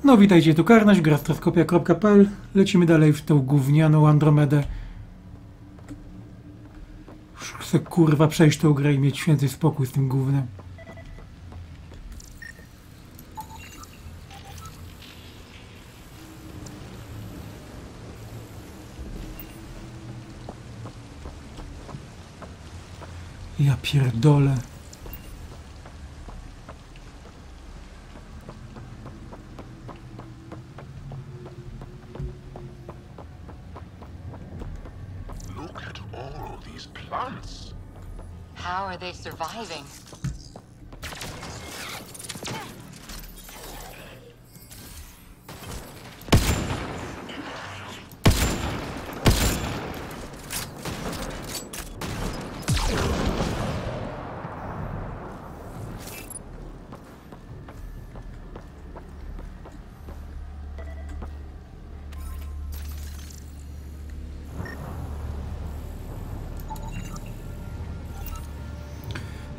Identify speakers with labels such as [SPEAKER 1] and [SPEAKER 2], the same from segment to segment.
[SPEAKER 1] No witajcie, tu Karnaś, grastroskopia.pl. Lecimy dalej w tą gównianą Andromedę. Już chcę kurwa przejść tą grę i mieć więcej spokój z tym gównem. Ja pierdolę.
[SPEAKER 2] Look at all these plants.
[SPEAKER 3] How are they surviving?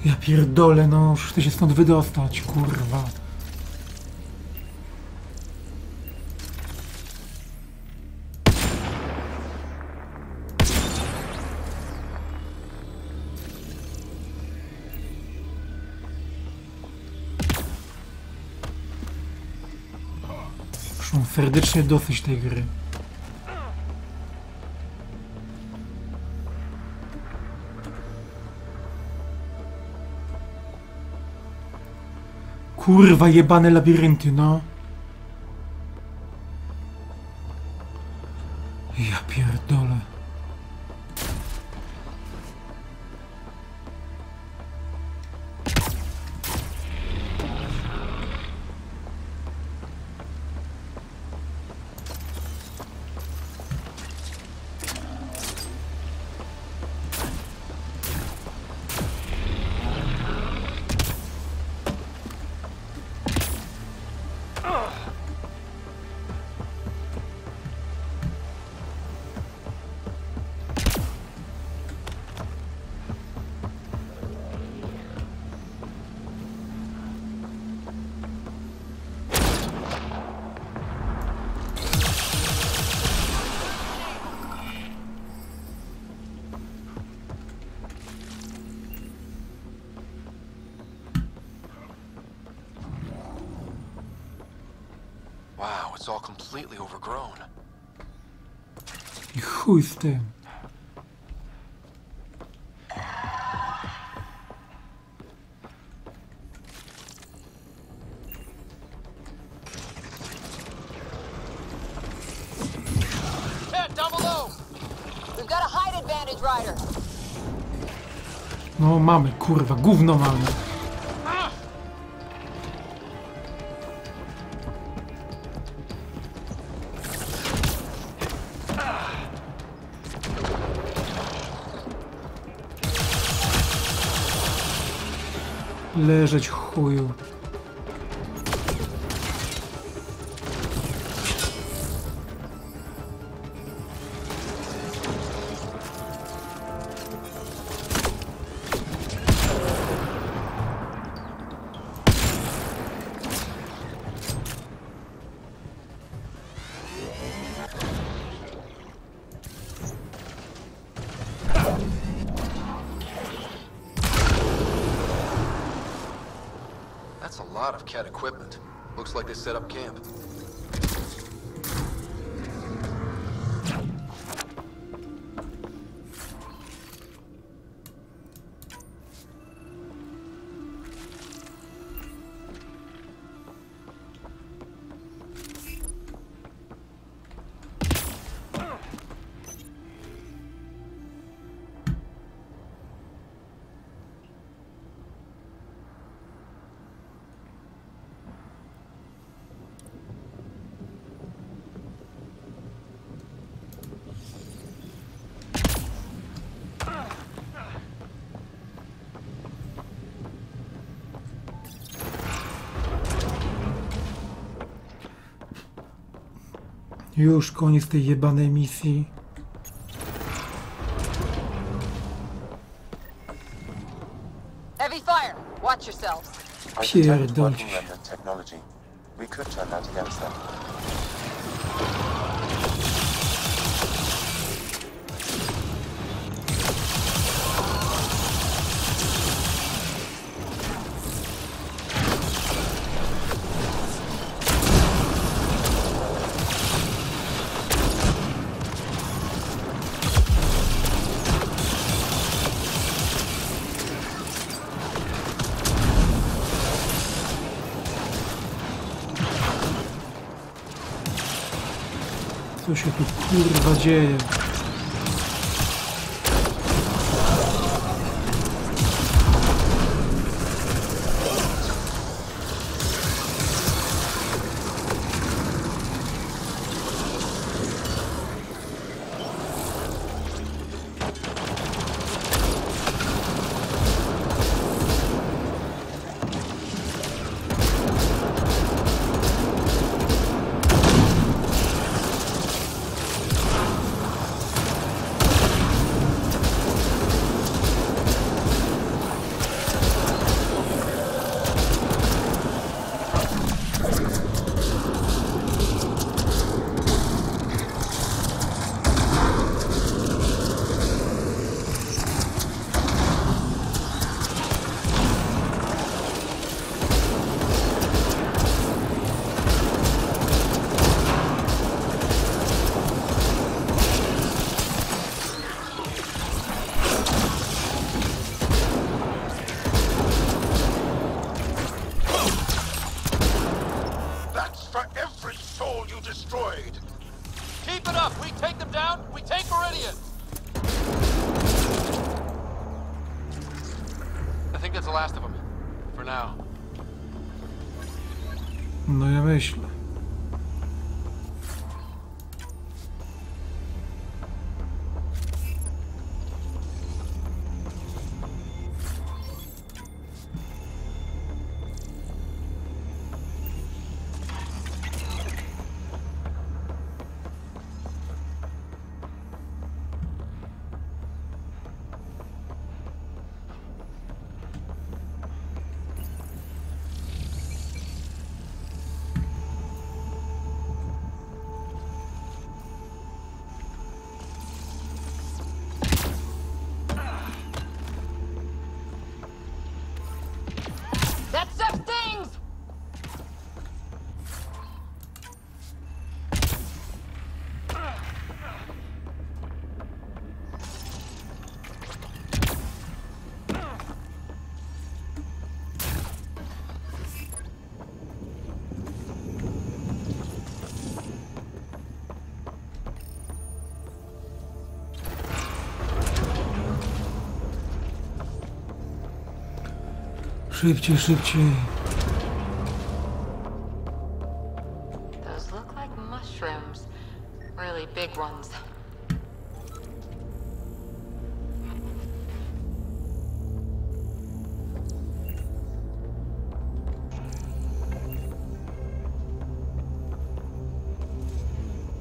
[SPEAKER 1] Ja pierdolę, no już chcę się stąd wydostać, kurwa. Już mam serdecznie dosyć tej gry. Kurwa, jebane labirynty, no. Ja pierdolę.
[SPEAKER 2] Wow, it's all completely overgrown.
[SPEAKER 1] I chuj z tym. No mamy, kurwa, gówno mamy. Leżeć, chuju.
[SPEAKER 2] That's a lot of cat equipment. Looks like they set up camp.
[SPEAKER 1] Już koniec tej jebanej misji.
[SPEAKER 3] Heavy fire. Watch yourselves.
[SPEAKER 1] Pierdolcie.
[SPEAKER 4] We could turn that against them.
[SPEAKER 1] Co się tu kurwa dzieje?
[SPEAKER 2] That's for every soul you destroyed!
[SPEAKER 5] Keep it up! We take them down, we take Meridian! I think that's the last of them. For now.
[SPEAKER 1] No ja myślę.
[SPEAKER 3] That's them things!
[SPEAKER 1] Szybciej, szybciej.
[SPEAKER 3] Those look like mushrooms. Really big ones.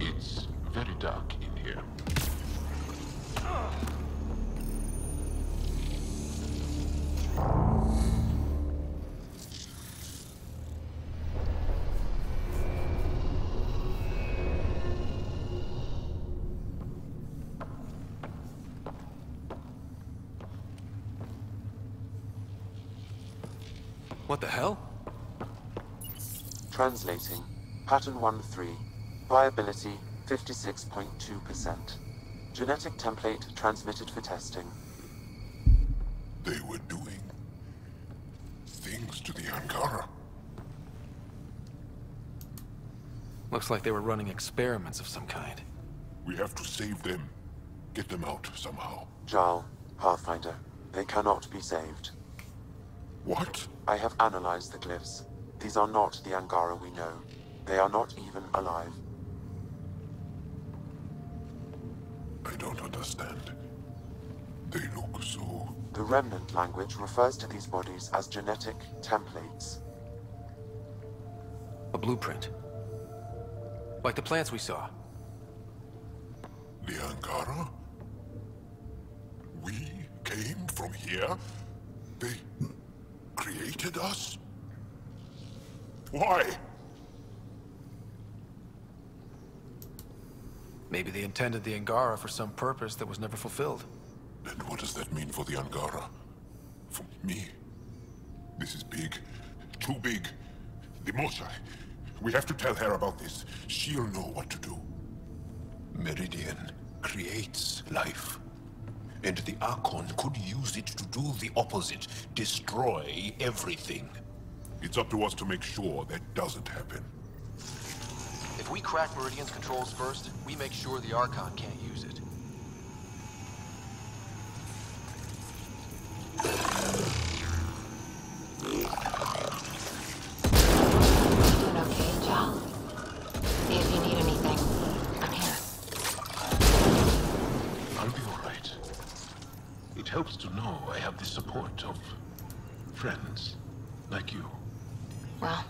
[SPEAKER 2] It's very dark in here.
[SPEAKER 5] What the hell?
[SPEAKER 4] Translating. Pattern 1-3. Viability 56.2%. Genetic template transmitted for testing.
[SPEAKER 2] They were doing things to the Angara.
[SPEAKER 5] Looks like they were running experiments of some kind.
[SPEAKER 2] We have to save them. Get them out somehow.
[SPEAKER 4] Jarl, Pathfinder, they cannot be saved.
[SPEAKER 2] What?
[SPEAKER 4] I have analyzed the glyphs. These are not the Angara we know. They are not even alive.
[SPEAKER 2] I don't understand. They look so...
[SPEAKER 4] The Remnant language refers to these bodies as genetic templates.
[SPEAKER 5] A blueprint. Like the plants we saw.
[SPEAKER 2] The Angara? We came from here? They created us? Why?
[SPEAKER 5] Maybe they intended the Angara for some purpose that was never fulfilled.
[SPEAKER 2] And what does that mean for the Angara? For me? This is big. Too big. The Moshai. We have to tell her about this. She'll know what to do.
[SPEAKER 6] Meridian creates life. And the Archon could use it to do the opposite. Destroy everything.
[SPEAKER 2] It's up to us to make sure that doesn't happen.
[SPEAKER 5] If we crack Meridian's controls first, we make sure the Archon can't use it.
[SPEAKER 3] Doing okay, Jal? See if you need anything. I'm here.
[SPEAKER 2] I'll be all right. It helps to know I have the support of friends like you.
[SPEAKER 3] Well,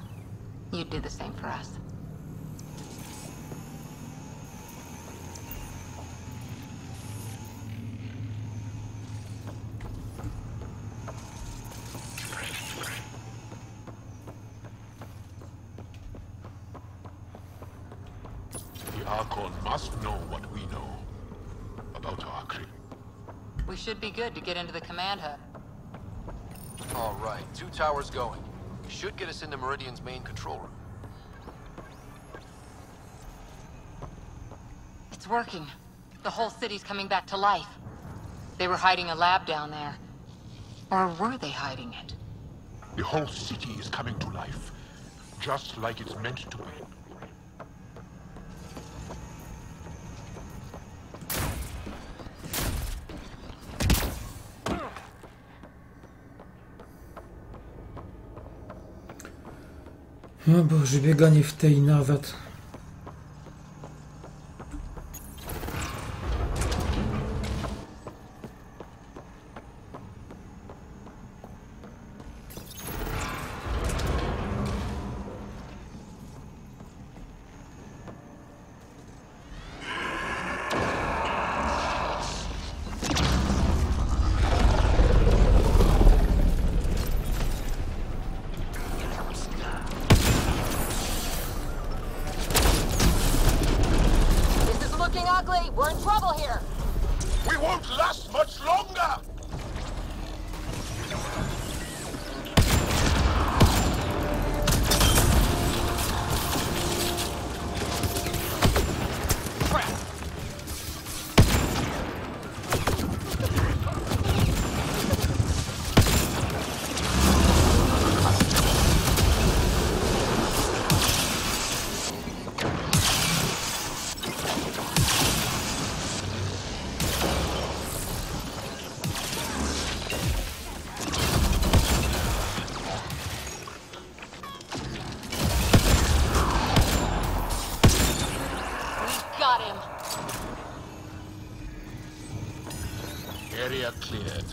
[SPEAKER 3] you'd do the same for us.
[SPEAKER 2] The Archon must know what we know about our crew.
[SPEAKER 3] We should be good to get into the command hub.
[SPEAKER 5] All right, 2 towers going. Should get us into Meridian's main control room.
[SPEAKER 3] It's working. The whole city's coming back to life. They were hiding a lab down there. Or were they hiding it?
[SPEAKER 2] The whole city is coming to life, just like it's meant to be.
[SPEAKER 1] O Boże, bieganie w tej nawet.
[SPEAKER 3] Ugly, we're in trouble here.
[SPEAKER 2] We won't last much longer!
[SPEAKER 3] Got him.
[SPEAKER 2] Area cleared.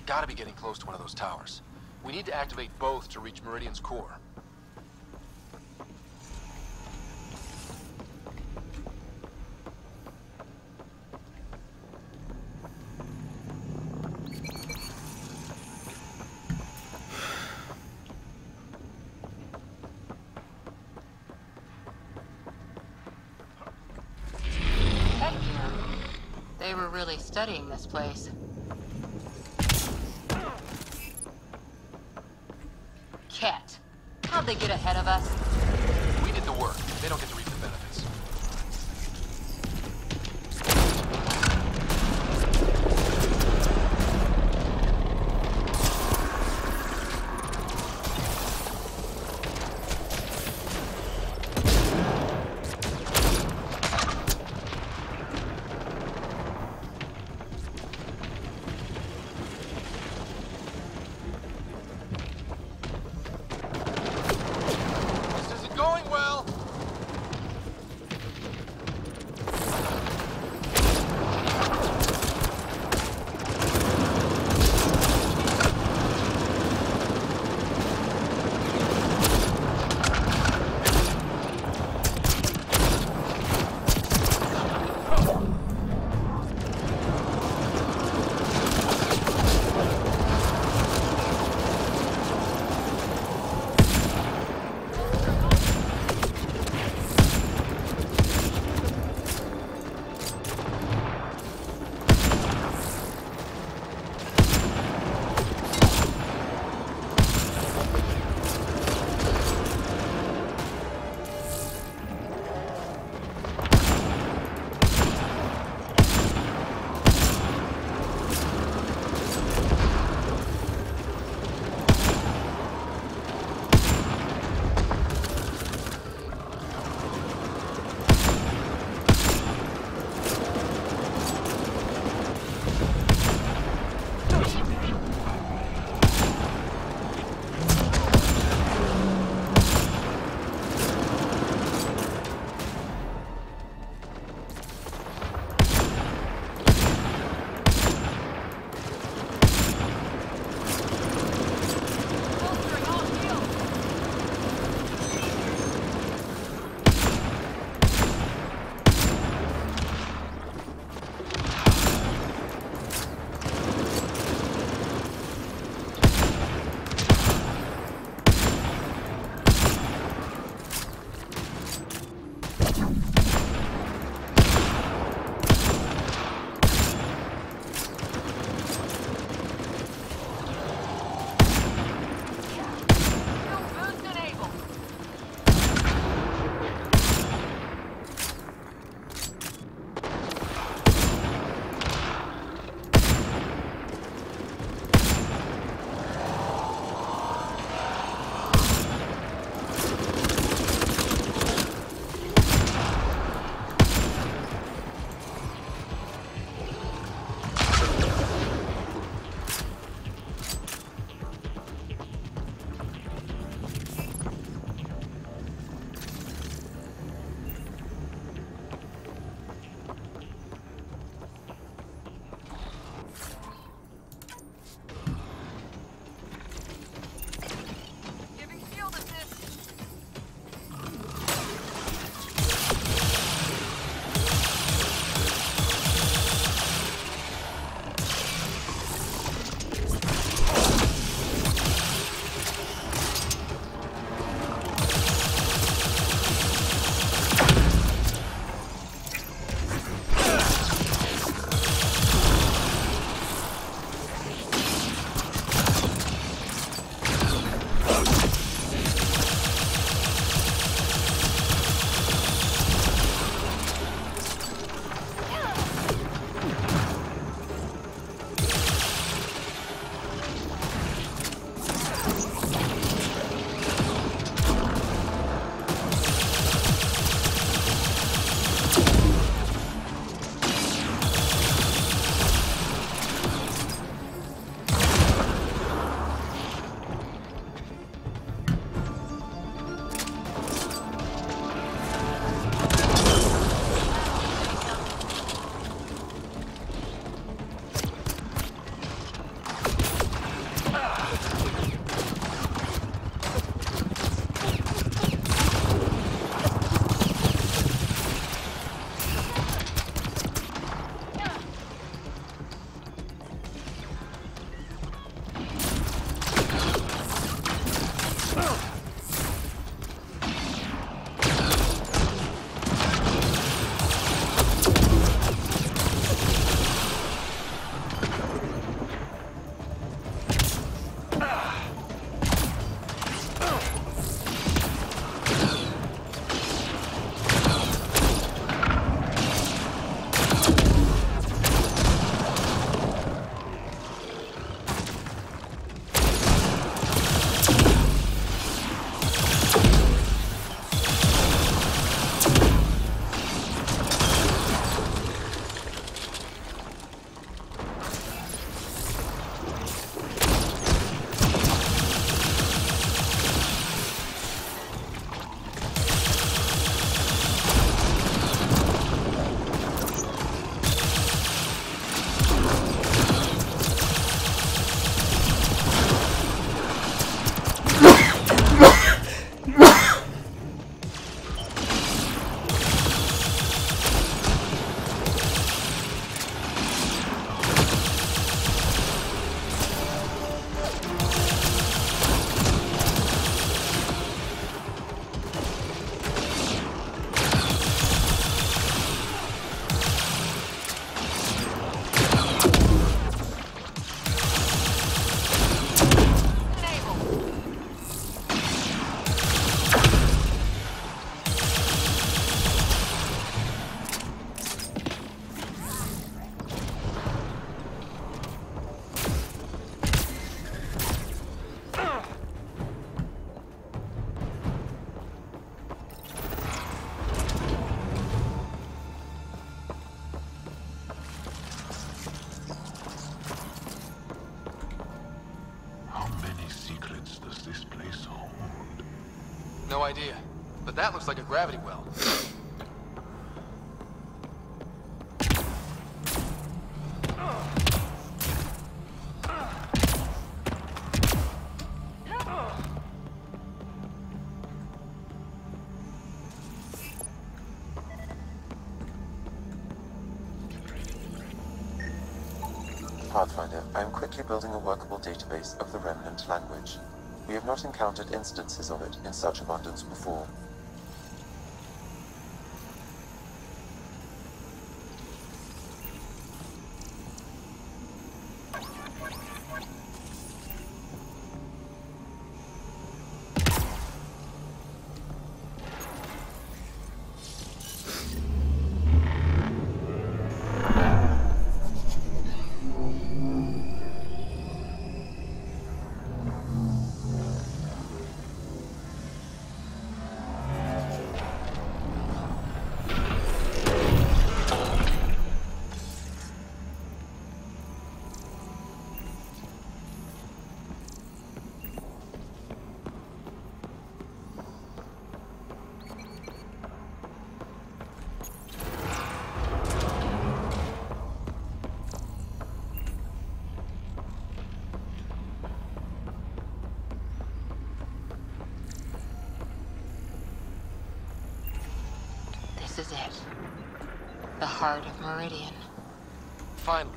[SPEAKER 5] Gotta be getting close to one of those towers. We need to activate both to reach Meridian's core.
[SPEAKER 3] Heck yeah. They were really studying this place. Cat. How'd they get ahead of us?
[SPEAKER 5] We did the work. They don't get to reap the benefits.
[SPEAKER 6] does this place hold?
[SPEAKER 5] No idea. But that looks like a gravity well.
[SPEAKER 4] Pathfinder, I am quickly building a workable database of the Remnant language. We have not encountered instances of it in such abundance before.
[SPEAKER 3] This is it. The heart of Meridian.
[SPEAKER 5] Finally.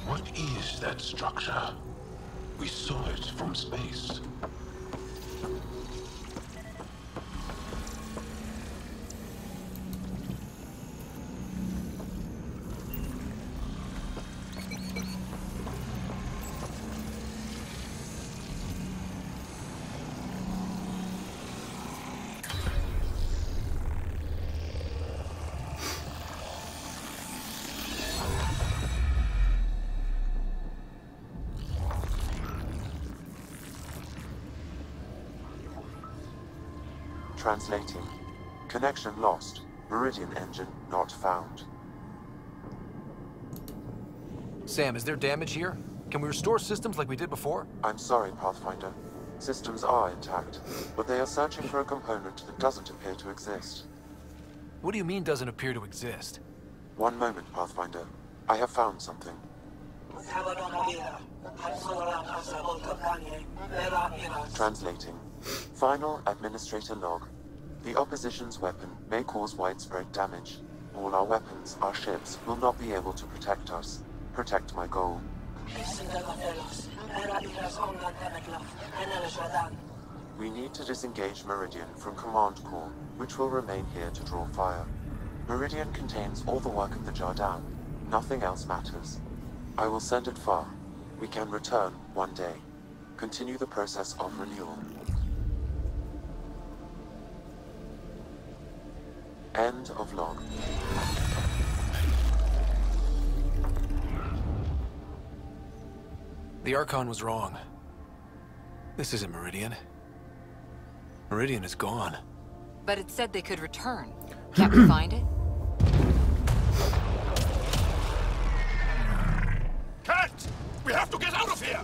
[SPEAKER 6] What is that structure? We saw it from space.
[SPEAKER 4] Translating. Connection lost. Meridian engine not found.
[SPEAKER 5] Sam, is there damage here? Can we restore systems like we did before?
[SPEAKER 4] I'm sorry, Pathfinder. Systems are intact, but they are searching for a component that doesn't appear to exist.
[SPEAKER 5] What do you mean doesn't appear to exist?
[SPEAKER 4] One moment, Pathfinder. I have found something. Translating. Final administrator log. The opposition's weapon may cause widespread damage. All our weapons, our ships, will not be able to protect us. Protect my goal. We need to disengage Meridian from Command Core, which will remain here to draw fire. Meridian contains all the work of the Jardin. Nothing else matters. I will send it far. We can return one day. Continue the process of renewal. End of log.
[SPEAKER 5] The Archon was wrong. This isn't Meridian. Meridian is gone.
[SPEAKER 3] But it said they could return. Can't we find it?
[SPEAKER 2] Cat! We have to get out of here!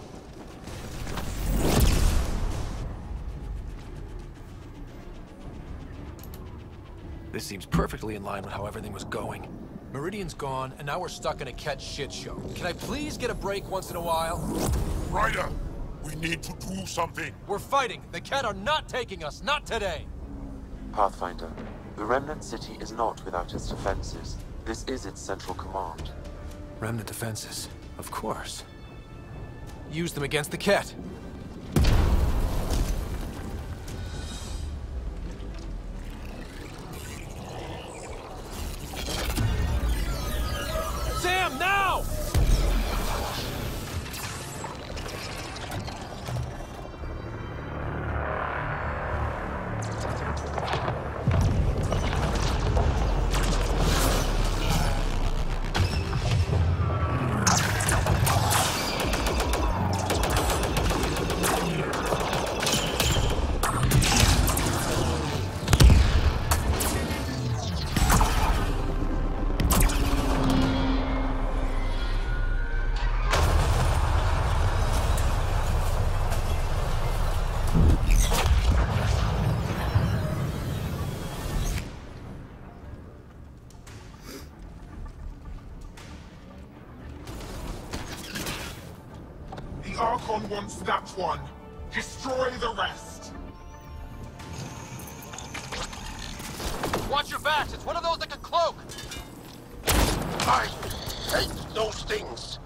[SPEAKER 5] This seems perfectly in line with how everything was going. Meridian's gone, and now we're stuck in a Ket shit show. Can I please get a break once in a while?
[SPEAKER 2] Ryder! We need to do something!
[SPEAKER 5] We're fighting! The Ket are not taking us! Not today!
[SPEAKER 4] Pathfinder, the Remnant City is not without its defenses. This is its central command.
[SPEAKER 5] Remnant defenses. Of course. Use them against the Ket. Sam, now!
[SPEAKER 2] Archon wants that one. Destroy the rest.
[SPEAKER 5] Watch your backs. It's one of those that can cloak.
[SPEAKER 6] I hate those things.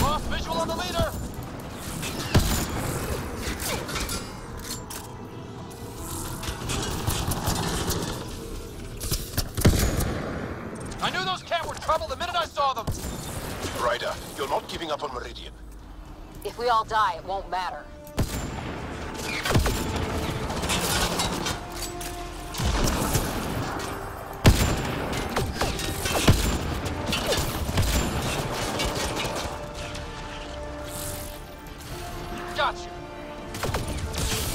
[SPEAKER 5] Lost visual on the leader. I knew those cat were trouble the minute I saw them.
[SPEAKER 6] Ryder, you're not giving up on Meridian.
[SPEAKER 3] If we all die, it won't matter.
[SPEAKER 5] Gotcha.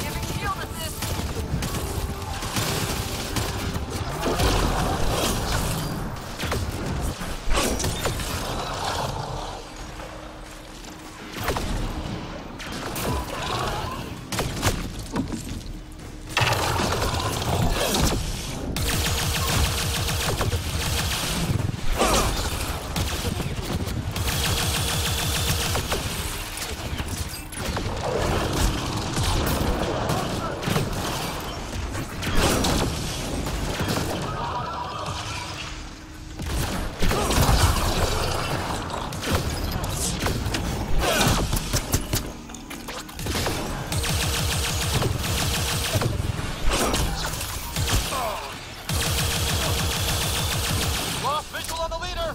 [SPEAKER 3] Giving shield assist.
[SPEAKER 5] Lost visual on the leader.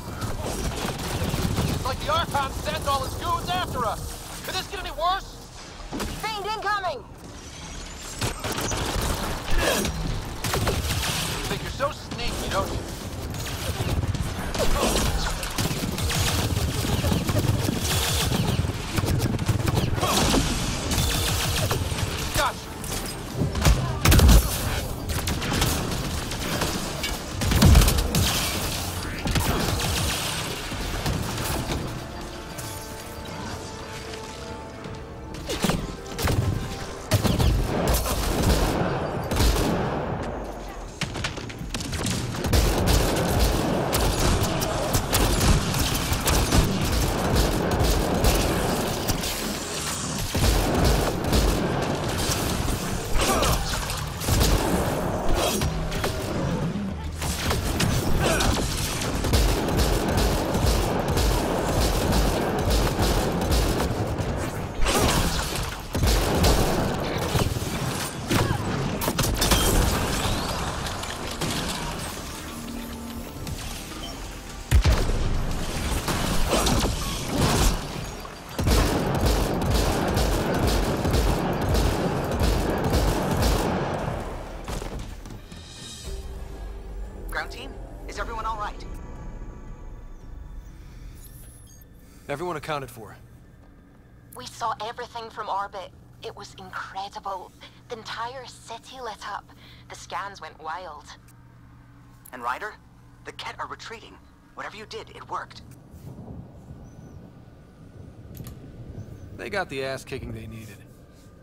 [SPEAKER 5] It's like the Archon sent all his goons after us. Could this get any worse?
[SPEAKER 3] Fiend incoming!
[SPEAKER 5] You think you're so sneaky, don't you? Gotcha.
[SPEAKER 7] Ground team, is everyone all right?
[SPEAKER 5] Everyone accounted for.
[SPEAKER 3] We saw everything from orbit. It was incredible. The entire city lit up. The scans went wild.
[SPEAKER 7] And Ryder, the Ket are retreating. Whatever you did, it worked.
[SPEAKER 5] They got the ass kicking they needed.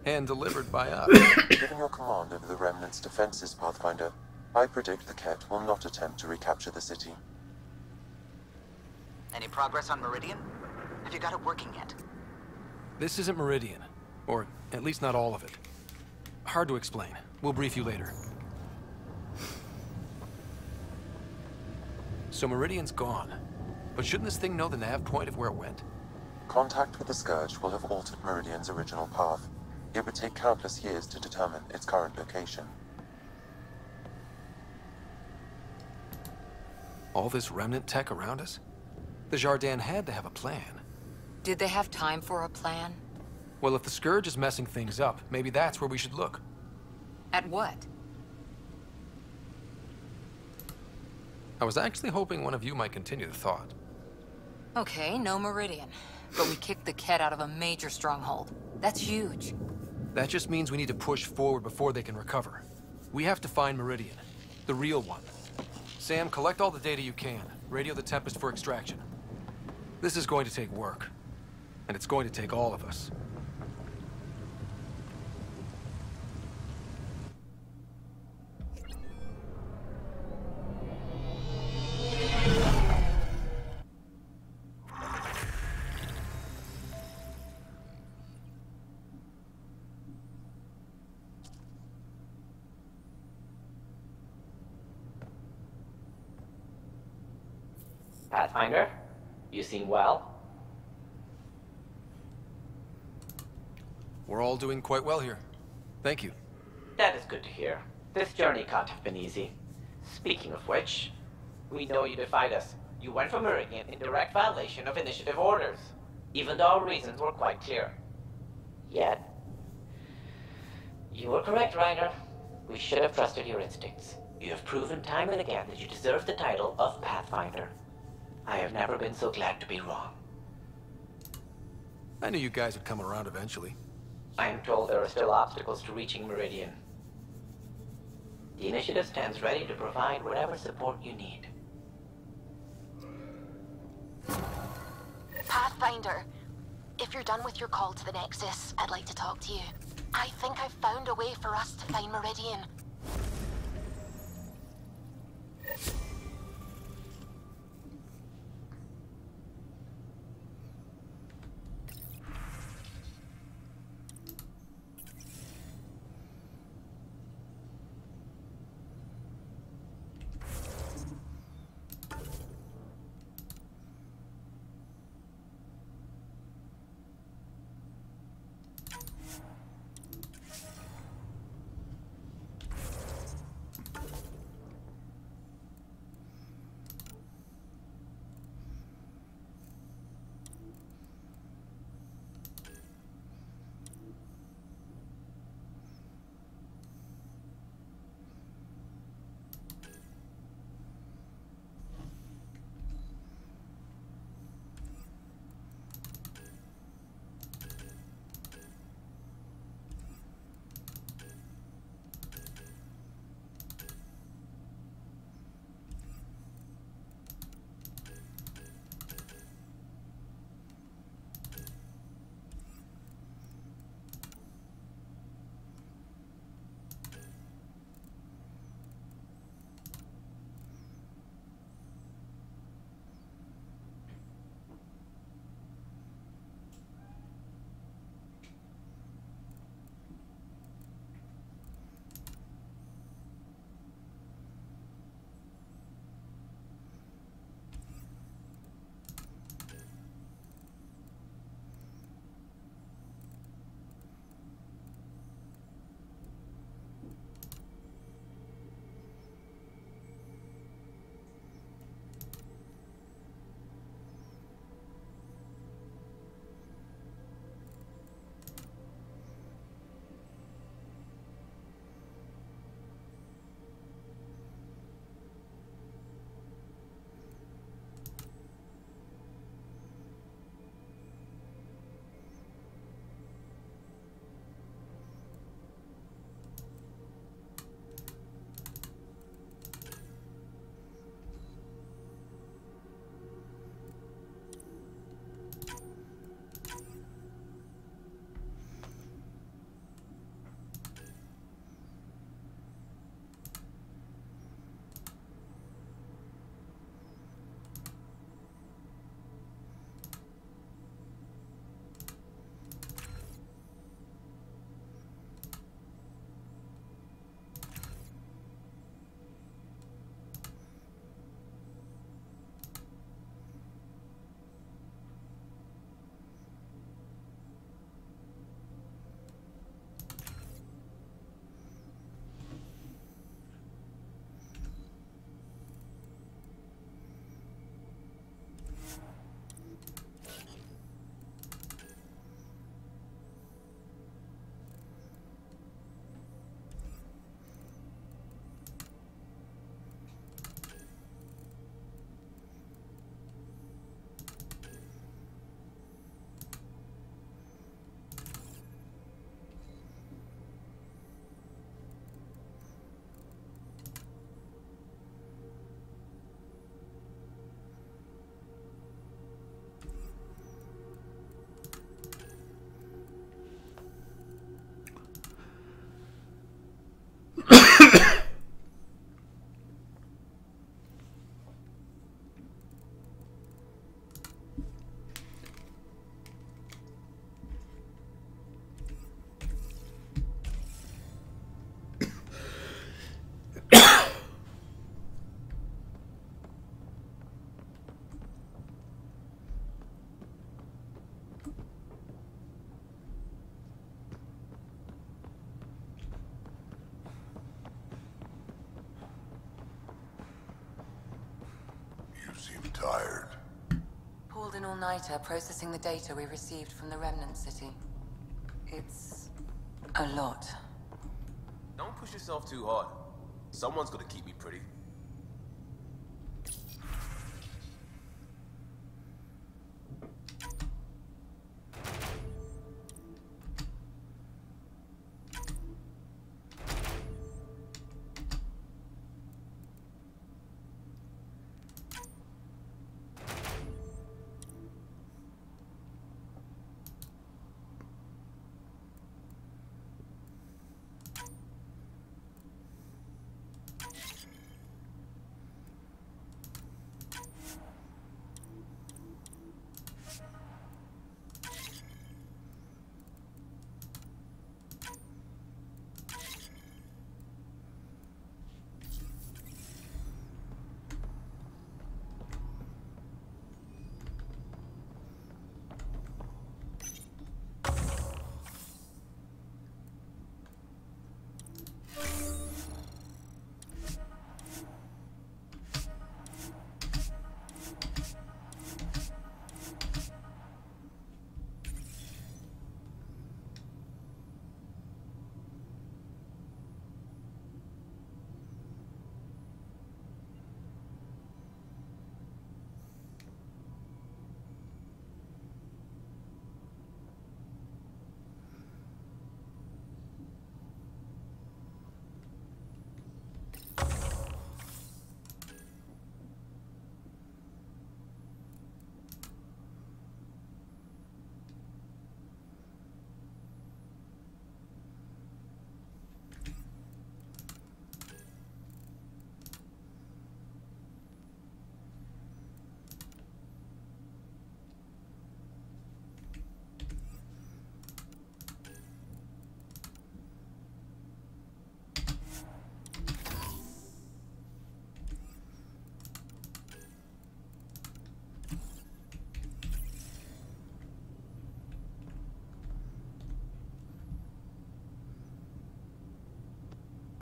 [SPEAKER 5] And delivered by us.
[SPEAKER 4] Given your command over the Remnant's defenses, Pathfinder, I predict the Ket will not attempt to recapture the city.
[SPEAKER 7] Any progress on Meridian? Have you got it working yet?
[SPEAKER 5] This isn't Meridian. Or at least not all of it. Hard to explain. We'll brief you later. So Meridian's gone. But shouldn't this thing know the nav point of where it went?
[SPEAKER 4] Contact with the Scourge will have altered Meridian's original path. It would take countless years to determine its current location.
[SPEAKER 5] All this remnant tech around us? The Jardin had to have a plan.
[SPEAKER 3] Did they have time for a plan?
[SPEAKER 5] Well, if the Scourge is messing things up, maybe that's where we should look.
[SPEAKER 3] At what?
[SPEAKER 5] I was actually hoping one of you might continue the thought.
[SPEAKER 3] Okay, no Meridian. But we kicked the Ket out of a major stronghold. That's huge.
[SPEAKER 5] That just means we need to push forward before they can recover. We have to find Meridian. The real one. Sam, collect all the data you can. Radio the Tempest for extraction. This is going to take work. And it's going to take all of us.
[SPEAKER 8] Pathfinder, you seem well.
[SPEAKER 5] We're all doing quite well here. Thank you.
[SPEAKER 8] That is good to hear. This journey can't have been easy. Speaking of which, we know you defied us. You went for Meridian in direct violation of initiative orders, even though our reasons were quite clear. Yet, you were correct, Reiner. We should have trusted your instincts. You have proven time and again that you deserve the title of Pathfinder. I have never been so glad to be wrong.
[SPEAKER 5] I knew you guys would come around eventually.
[SPEAKER 8] I am told there are still obstacles to reaching Meridian. The initiative stands ready to provide whatever support you need.
[SPEAKER 9] Pathfinder, if you're done with your call to the Nexus, I'd like to talk to you. I think I've found a way for us to find Meridian.
[SPEAKER 2] seem tired.
[SPEAKER 3] Pulled an all-nighter processing the data we received from the Remnant City. It's a lot.
[SPEAKER 10] Don't push yourself too hard. Someone's gonna keep me pretty.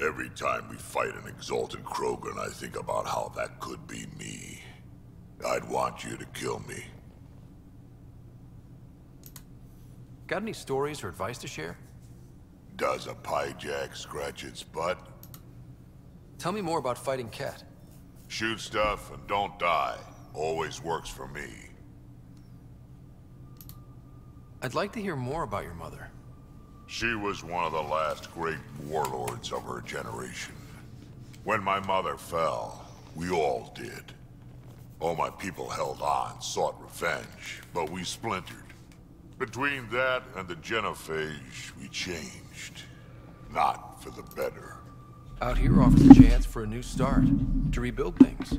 [SPEAKER 2] Every time we fight an exalted Krogan, I think about how that could be me. I'd want you to kill me.
[SPEAKER 5] Got any stories or advice to share?
[SPEAKER 2] Does a pyjak scratch its butt?
[SPEAKER 5] Tell me more about fighting Ket.
[SPEAKER 2] Shoot stuff and don't die. Always works for me.
[SPEAKER 5] I'd like to hear more about your mother.
[SPEAKER 2] She was one of the last great warlords of her generation. When my mother fell, we all did. All my people held on, sought revenge, but we splintered. Between that and the Genophage, we changed. Not for the better.
[SPEAKER 5] Out here offers a chance for a new start, to rebuild things.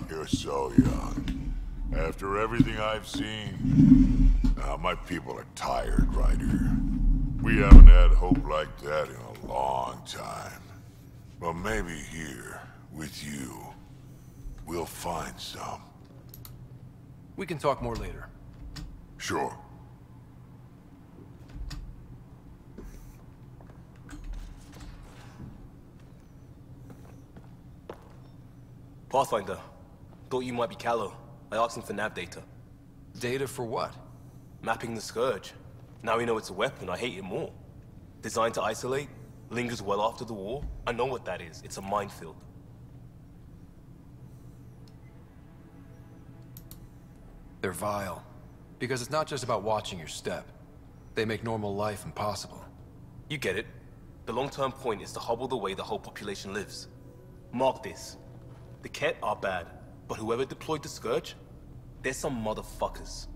[SPEAKER 2] You're so young. After everything I've seen, my people are tired, Ryder. We haven't had hope like that in a long time. But maybe here, with you, we'll find some.
[SPEAKER 5] We can talk more later.
[SPEAKER 2] Sure.
[SPEAKER 10] Pathfinder, thought you might be Callow. I asked him for nav data.
[SPEAKER 5] Data for what?
[SPEAKER 10] Mapping the Scourge. Now we know it's a weapon, I hate it more. Designed to isolate, lingers well after the war. I know what that is. It's a minefield.
[SPEAKER 5] They're vile. Because it's not just about watching your step. They make normal life impossible.
[SPEAKER 10] You get it. The long-term point is to hobble the way the whole population lives. Mark this. The Ket are bad, but whoever deployed the Scourge, they're some motherfuckers.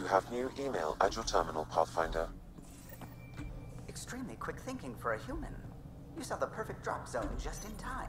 [SPEAKER 4] You have new email at your terminal, Pathfinder.
[SPEAKER 7] Extremely quick thinking for a human. You saw the perfect drop zone just in time.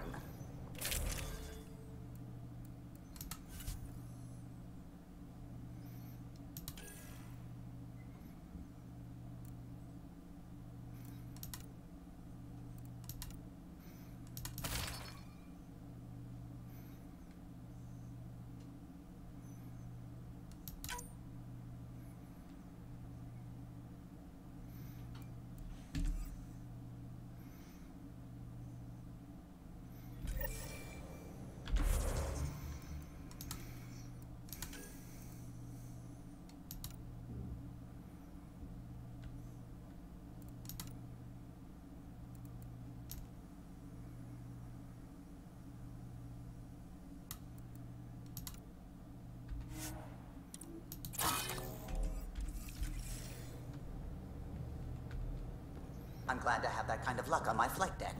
[SPEAKER 7] I'm glad to have that kind of luck on my flight deck.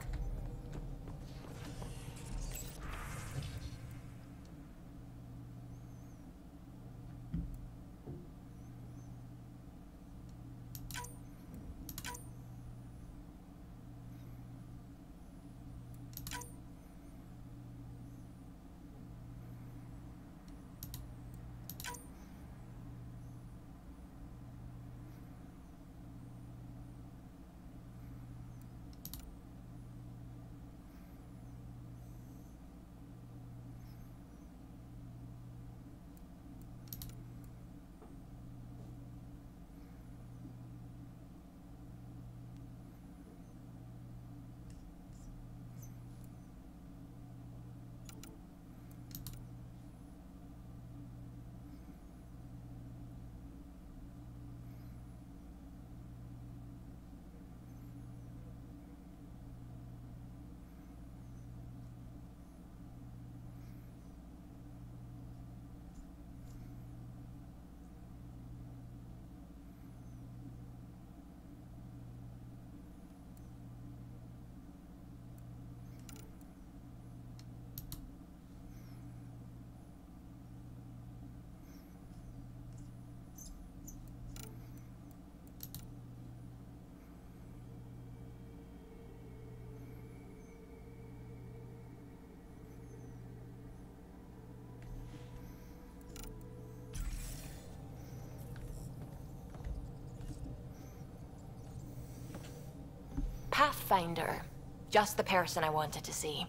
[SPEAKER 9] Pathfinder. Just the person I wanted to see.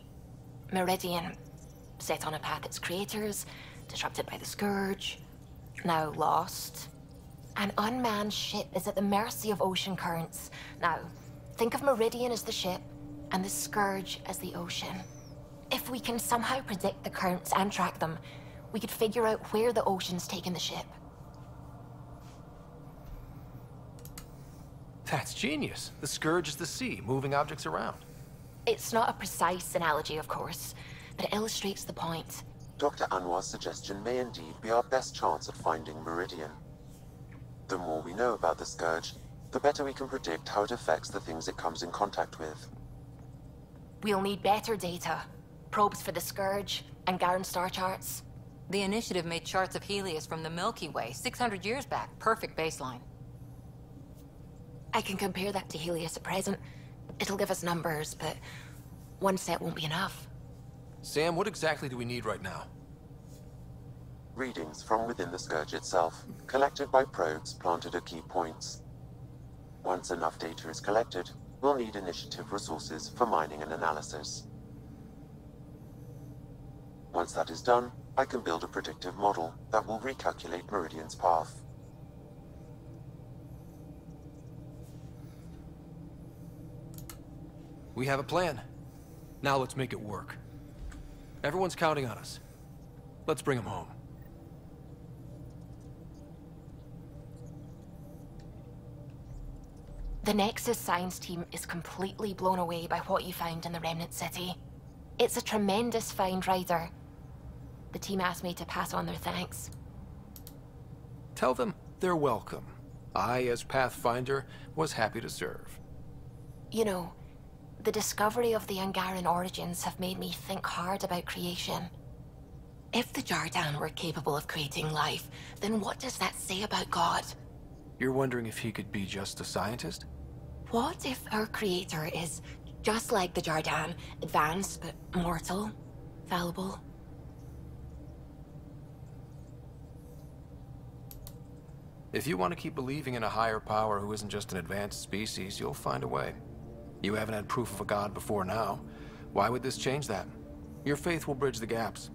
[SPEAKER 9] Meridian. Set on a path its creators, disrupted by the Scourge, now lost. An unmanned ship is at the mercy of ocean currents. Now, think of Meridian as the ship, and the Scourge as the ocean. If we can somehow predict the currents and track them, we could figure out where the ocean's taken the ship.
[SPEAKER 5] That's genius. The Scourge is the sea, moving objects around.
[SPEAKER 9] It's not a precise analogy, of course, but it illustrates the point.
[SPEAKER 4] Dr. Anwar's suggestion may indeed be our best chance at finding Meridian. The more we know about the Scourge, the better we can predict how it affects the things it comes in contact with.
[SPEAKER 9] We'll need better data. Probes for the Scourge, and Garen star charts.
[SPEAKER 3] The Initiative made charts of Helios from the Milky Way 600 years back. Perfect baseline.
[SPEAKER 9] I can compare that to Helios at present. It'll give us numbers, but one set won't be enough.
[SPEAKER 5] Sam, what exactly do we need right now?
[SPEAKER 4] Readings from within the Scourge itself, collected by probes planted at key points. Once enough data is collected, we'll need Initiative resources for mining and analysis. Once that is done, I can build a predictive model that will recalculate Meridian's path.
[SPEAKER 5] We have a plan. Now let's make it work. Everyone's counting on us. Let's bring them home.
[SPEAKER 9] The Nexus science team is completely blown away by what you found in the Remnant City. It's a tremendous find, Ryder. The team asked me to pass on their thanks.
[SPEAKER 5] Tell them they're welcome. I, as Pathfinder, was happy to serve.
[SPEAKER 9] You know, the discovery of the Angaran origins have made me think hard about creation. If the Jardan were capable of creating life, then what does that say about God?
[SPEAKER 5] You're wondering if he could be just a scientist?
[SPEAKER 9] What if our creator is just like the Jardan, advanced but mortal, fallible?
[SPEAKER 5] If you want to keep believing in a higher power who isn't just an advanced species, you'll find a way. You haven't had proof of a god before now. Why would this change that? Your faith will bridge the gaps.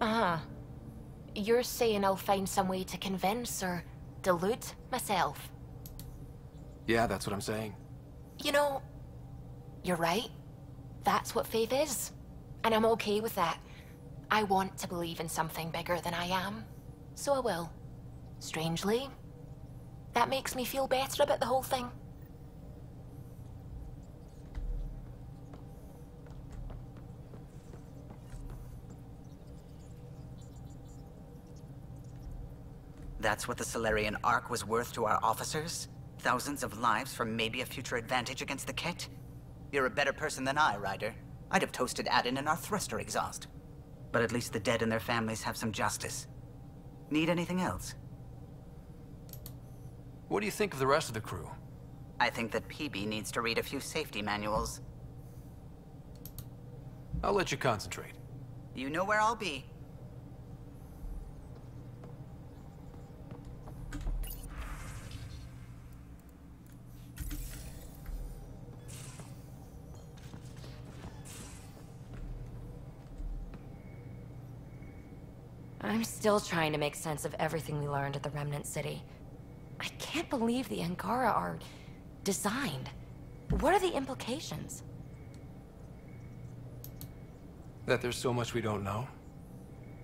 [SPEAKER 9] Uh-huh. You're saying I'll find some way to convince or delude myself?
[SPEAKER 5] Yeah, that's what I'm saying.
[SPEAKER 9] You know, you're right. That's what faith is. And I'm okay with that. I want to believe in something bigger than I am. So I will. Strangely, that makes me feel better about the whole thing.
[SPEAKER 7] That's what the Solarian Ark was worth to our officers? Thousands of lives for maybe a future advantage against the Kett? You're a better person than I, Ryder. I'd have toasted Adin in our thruster exhaust. But at least the dead and their families have some justice. Need anything else?
[SPEAKER 5] What do you think of the rest of the crew?
[SPEAKER 7] I think that PB needs to read a few safety manuals.
[SPEAKER 5] I'll let you concentrate.
[SPEAKER 7] You know where I'll be.
[SPEAKER 9] I'm still trying to make sense of everything we learned at the Remnant City. I can't believe the Angara are designed. What are the implications?
[SPEAKER 5] That there's so much we don't know?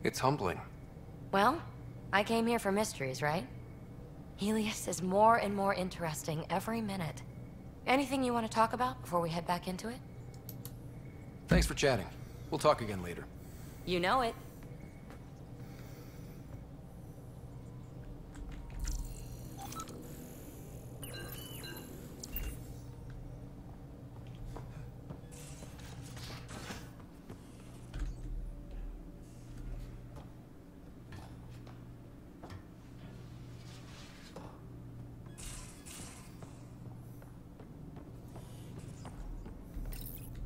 [SPEAKER 5] It's humbling.
[SPEAKER 9] Well, I came here for mysteries, right? Helios is more and more interesting every minute. Anything you want to talk about before we head back into it?
[SPEAKER 5] Thanks for chatting. We'll talk again later.
[SPEAKER 9] You know it.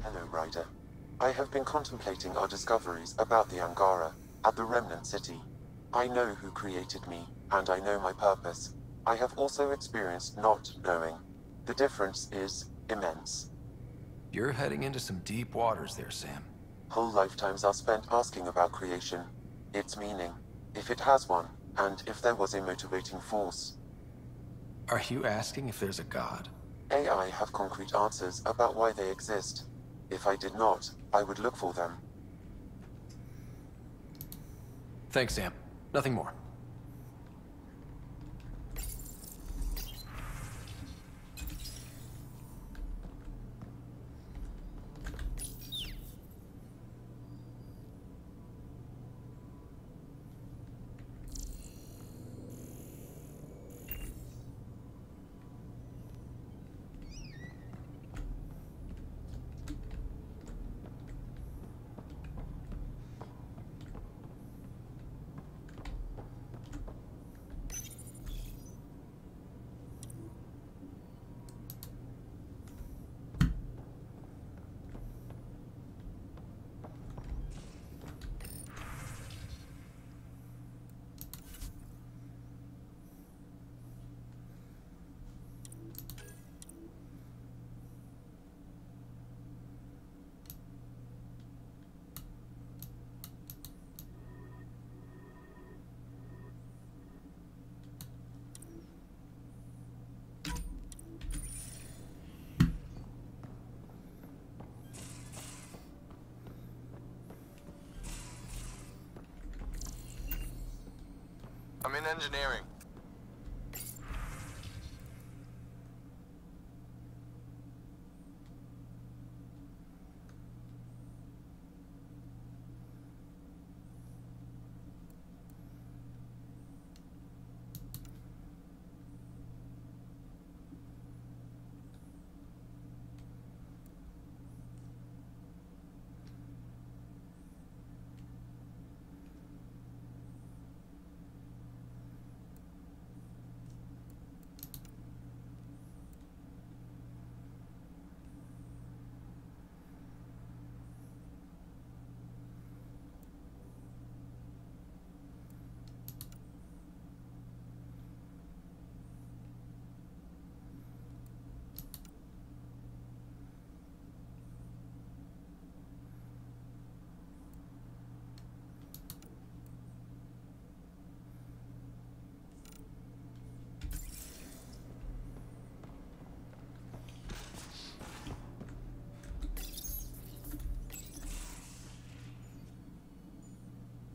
[SPEAKER 4] Hello, Ryder. I have been contemplating our discoveries about the Angara at the Remnant City. I know who created me, and I know my purpose. I have also experienced not knowing. The difference is immense.
[SPEAKER 5] You're heading into some deep waters there, Sam.
[SPEAKER 4] Whole lifetimes are spent asking about creation, its meaning, if it has one, and if there was a motivating force.
[SPEAKER 5] Are you asking if there's a god?
[SPEAKER 4] AI have concrete answers about why they exist. If I did not, I would look for them.
[SPEAKER 5] Thanks, Sam. Nothing more.
[SPEAKER 11] I'm in engineering.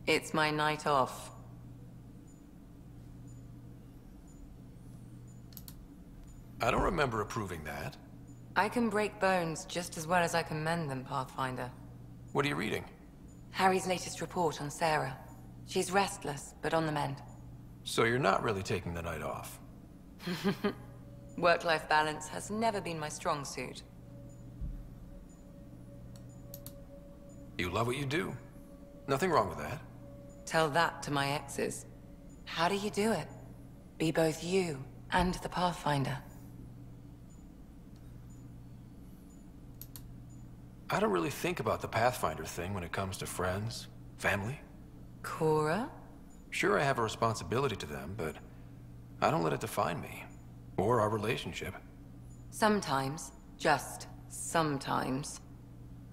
[SPEAKER 12] It's my night off.
[SPEAKER 5] I don't remember approving that.
[SPEAKER 12] I can break bones just as well as I can mend them, Pathfinder.
[SPEAKER 5] What are you reading?
[SPEAKER 12] Harry's latest report on Sarah. She's restless, but on the mend.
[SPEAKER 5] So you're not really taking the night off?
[SPEAKER 12] Work-life balance has never been my strong suit.
[SPEAKER 5] You love what you do. Nothing wrong with that.
[SPEAKER 12] Tell that to my exes. How do you do it? Be both you and the Pathfinder.
[SPEAKER 5] I don't really think about the Pathfinder thing when it comes to friends, family.
[SPEAKER 12] Cora?
[SPEAKER 5] Sure, I have a responsibility to them, but I don't let it define me. Or our relationship.
[SPEAKER 12] Sometimes, just sometimes,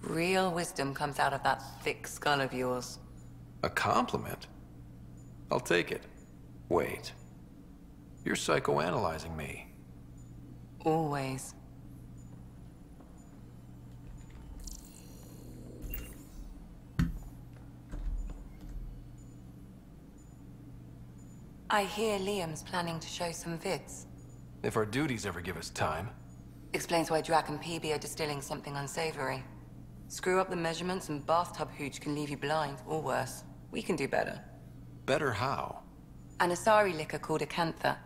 [SPEAKER 12] real wisdom comes out of that thick skull of yours.
[SPEAKER 5] A compliment? I'll take it. Wait. You're psychoanalyzing me.
[SPEAKER 12] Always. I hear Liam's planning to show some vids.
[SPEAKER 5] If our duties ever give us time.
[SPEAKER 12] Explains why Drac and PB are distilling something unsavory. Screw up the measurements and bathtub hooch can leave you blind, or worse. We can do better.
[SPEAKER 5] Better how?
[SPEAKER 12] An Asari liquor called Acantha.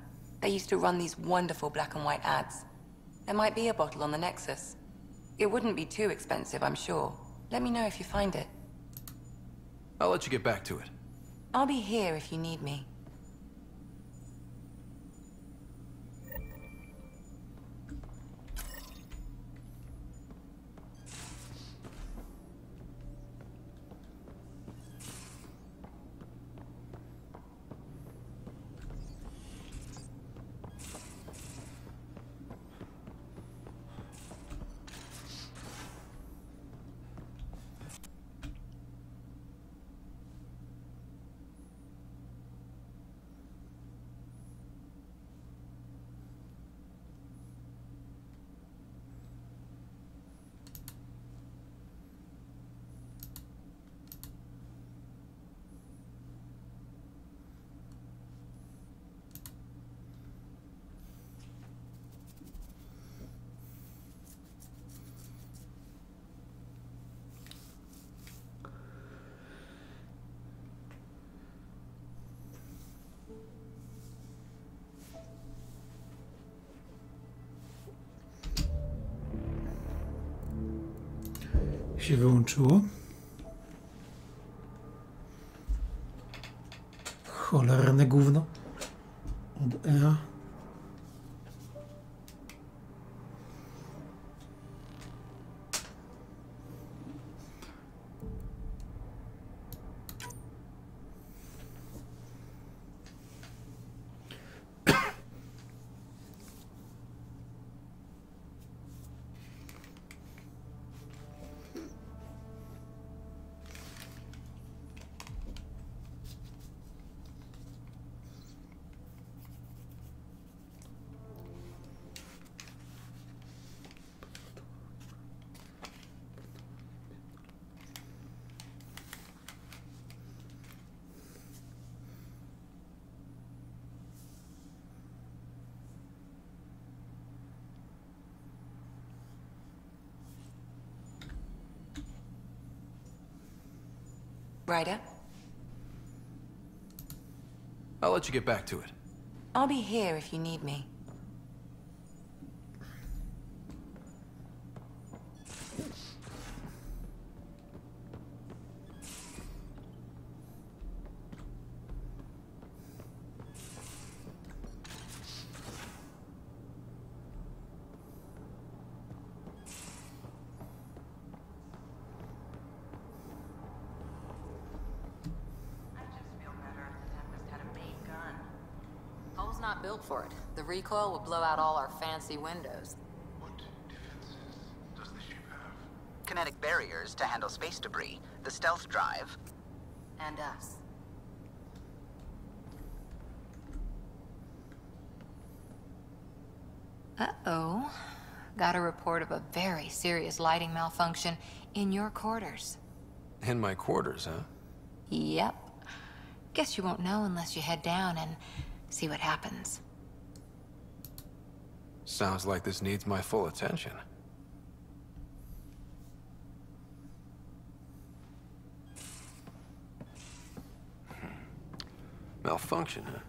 [SPEAKER 12] They used to run these wonderful black and white ads. There might be a bottle on the Nexus. It wouldn't be too expensive, I'm sure. Let me know if you find it.
[SPEAKER 5] I'll let you get back to it.
[SPEAKER 12] I'll be here if you need me.
[SPEAKER 1] Się wyłączyło. Cholerne gówno. Od E.
[SPEAKER 12] Ryder?
[SPEAKER 5] I'll let you get back to it.
[SPEAKER 12] I'll be here if you need me.
[SPEAKER 3] Not built for it. The recoil will blow out all our fancy windows.
[SPEAKER 11] What defenses does the ship have?
[SPEAKER 7] Kinetic barriers to handle space debris, the stealth drive.
[SPEAKER 3] And us. Uh-oh. Got a report of a very serious lighting malfunction in your quarters.
[SPEAKER 5] In my quarters, huh?
[SPEAKER 3] Yep.
[SPEAKER 9] Guess you won't know unless you head down and see what happens.
[SPEAKER 5] Sounds like this needs my full attention. Malfunction, huh?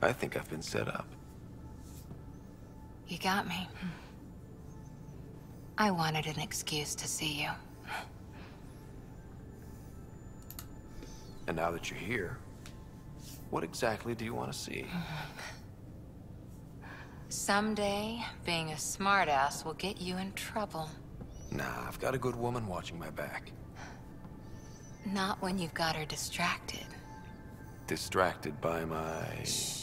[SPEAKER 5] I think I've been set up.
[SPEAKER 9] You got me. I wanted an excuse to see you.
[SPEAKER 5] And now that you're here, what exactly do you want to see?
[SPEAKER 9] Someday, being a smartass will get you in trouble.
[SPEAKER 5] Nah, I've got a good woman watching my back.
[SPEAKER 9] Not when you've got her distracted.
[SPEAKER 5] Distracted by my...
[SPEAKER 9] Shh.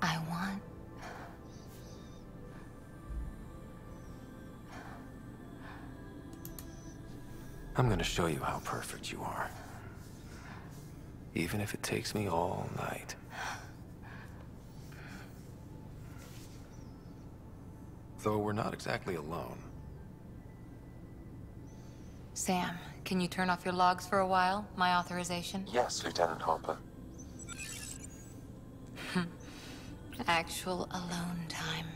[SPEAKER 9] I want...
[SPEAKER 5] I'm gonna show you how perfect you are. Even if it takes me all night. Though we're not exactly alone.
[SPEAKER 9] Sam, can you turn off your logs for a while? My authorization?
[SPEAKER 4] Yes, Lieutenant Harper.
[SPEAKER 9] Actual alone time.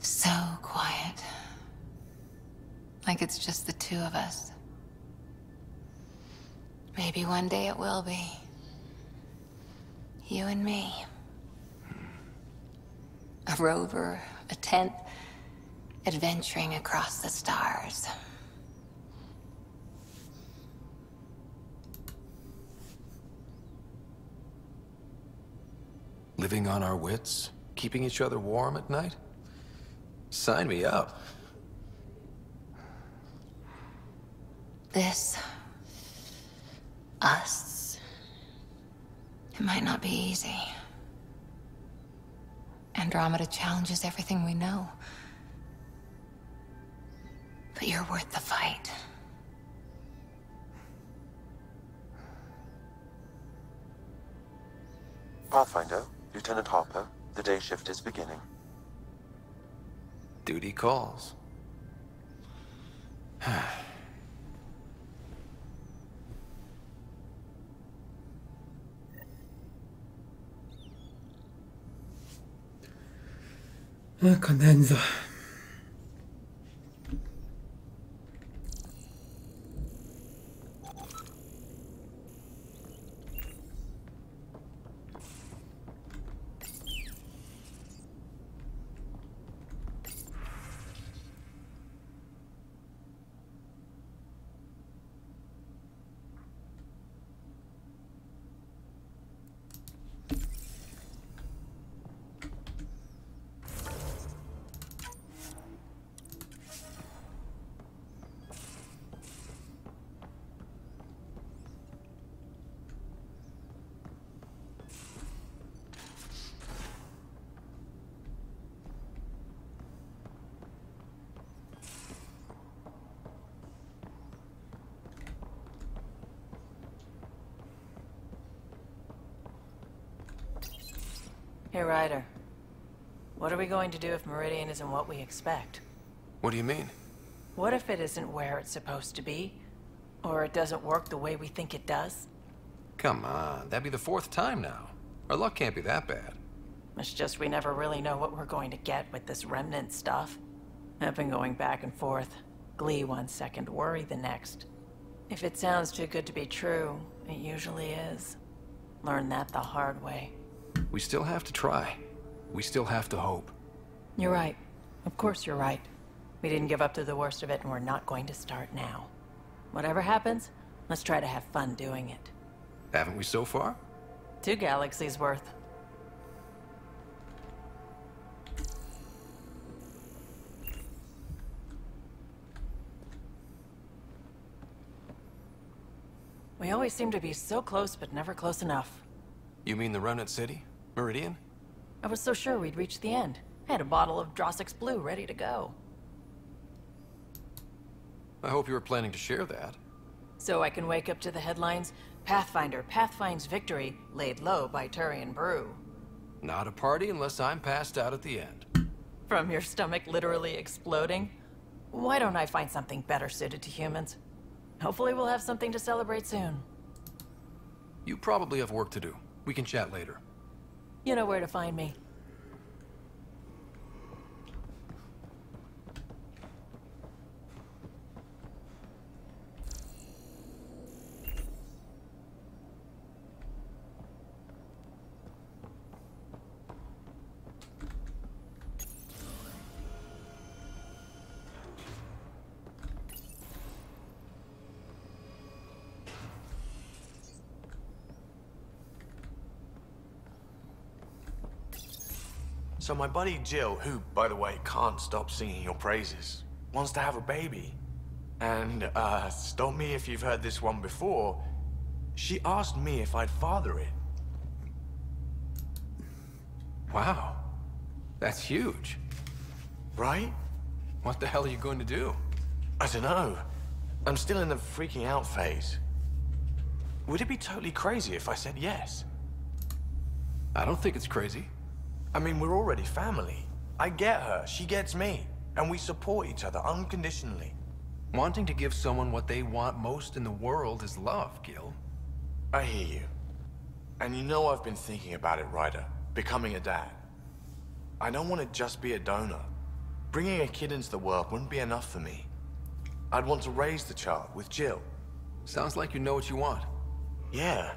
[SPEAKER 9] So quiet. Like it's just the two of us. Maybe one day it will be. You and me. A rover, a tent, adventuring across the stars.
[SPEAKER 5] Living on our wits? Keeping each other warm at night? Sign me up.
[SPEAKER 9] This... us... it might not be easy. Andromeda challenges everything we know. But you're worth the fight.
[SPEAKER 4] Pathfinder, Lieutenant Harper, the day shift is beginning.
[SPEAKER 5] Duty calls.
[SPEAKER 1] Condenser.
[SPEAKER 13] Hey, Ryder. What are we going to do if Meridian isn't what we expect?
[SPEAKER 5] What do you mean?
[SPEAKER 13] What if it isn't where it's supposed to be? Or it doesn't work the way we think it does?
[SPEAKER 5] Come on, that'd be the 4th time now. Our luck can't be that bad.
[SPEAKER 13] It's just we never really know what we're going to get with this remnant stuff. I've been going back and forth. Glee 1 second, worry the next. If it sounds too good to be true, it usually is. Learned that the hard way.
[SPEAKER 5] We still have to try. We still have to hope.
[SPEAKER 13] You're right. Of course you're right. We didn't give up to the worst of it, and we're not going to start now. Whatever happens, let's try to have fun doing it.
[SPEAKER 5] Haven't we so far?
[SPEAKER 13] 2 galaxies worth. We always seem to be so close, but never close enough.
[SPEAKER 5] You mean the Remnant City? Meridian?
[SPEAKER 13] I was so sure we'd reach the end. I had a bottle of Drossix Blue ready to go.
[SPEAKER 5] I hope you were planning to share that.
[SPEAKER 13] So I can wake up to the headlines, Pathfinder pathfinds victory, laid low by Turian Brew.
[SPEAKER 5] Not a party unless I'm passed out at the end.
[SPEAKER 13] From your stomach literally exploding? Why don't I find something better suited to humans? Hopefully we'll have something to celebrate soon.
[SPEAKER 5] You probably have work to do. We can chat later.
[SPEAKER 13] You know where to find me.
[SPEAKER 14] So my buddy Jill, who, by the way, can't stop singing your praises, wants to have a baby. And, stop me if you've heard this one before, she asked me if I'd father it.
[SPEAKER 5] Wow. That's huge.
[SPEAKER 14] Right?
[SPEAKER 5] What the hell are you going to do?
[SPEAKER 14] I don't know. I'm still in the freaking out phase. Would it be totally crazy if I said yes?
[SPEAKER 5] I don't think it's crazy.
[SPEAKER 14] I mean, we're already family. I get her, she gets me, and we support each other unconditionally.
[SPEAKER 5] Wanting to give someone what they want most in the world is love, Gil.
[SPEAKER 14] I hear you. And you know I've been thinking about it, Ryder. Becoming a dad. I don't want to just be a donor. Bringing a kid into the world wouldn't be enough for me. I'd want to raise the child with Jill.
[SPEAKER 5] Sounds like you know what you want.
[SPEAKER 14] Yeah.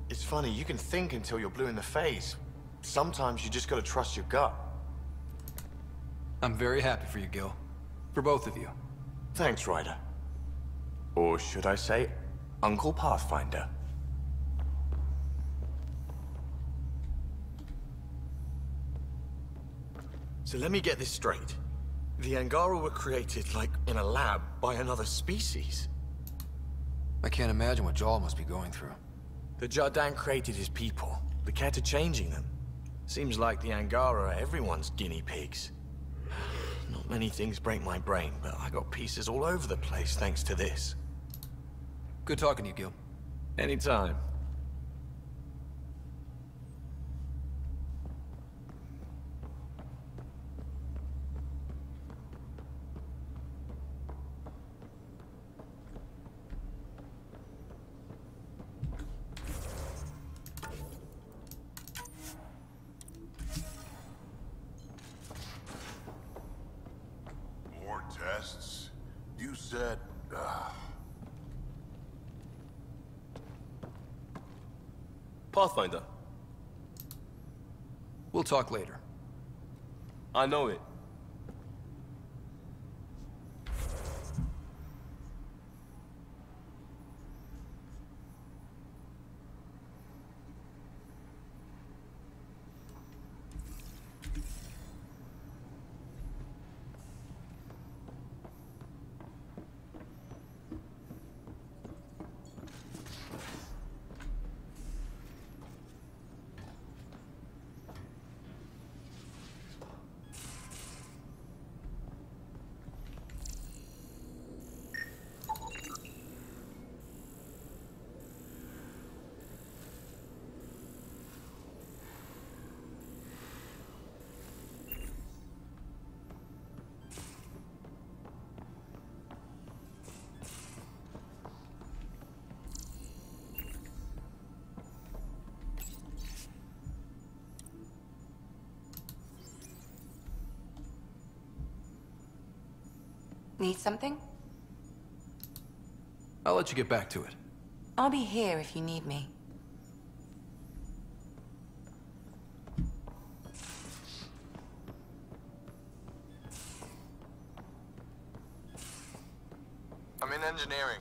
[SPEAKER 14] It's funny, you can think until you're blue in the face. Sometimes you just gotta trust your gut.
[SPEAKER 5] I'm very happy for you, Gil. For both of you.
[SPEAKER 14] Thanks, Ryder. Or should I say, Uncle Pathfinder. So let me get this straight. The Angara were created, like, in a lab by another species.
[SPEAKER 5] I can't imagine what Jarl must be going through.
[SPEAKER 14] The Jardin created his people. The Ket are changing them. Seems like the Angara are everyone's guinea pigs. Not many things break my brain, but I got pieces all over the place thanks to this.
[SPEAKER 5] Good talking to you, Gil.
[SPEAKER 14] Anytime.
[SPEAKER 2] More tests? You said...
[SPEAKER 10] Pathfinder.
[SPEAKER 5] We'll talk later.
[SPEAKER 10] I know it.
[SPEAKER 12] Need something?
[SPEAKER 5] I'll let you get back to it.
[SPEAKER 12] I'll be here if you need me.
[SPEAKER 14] in engineering.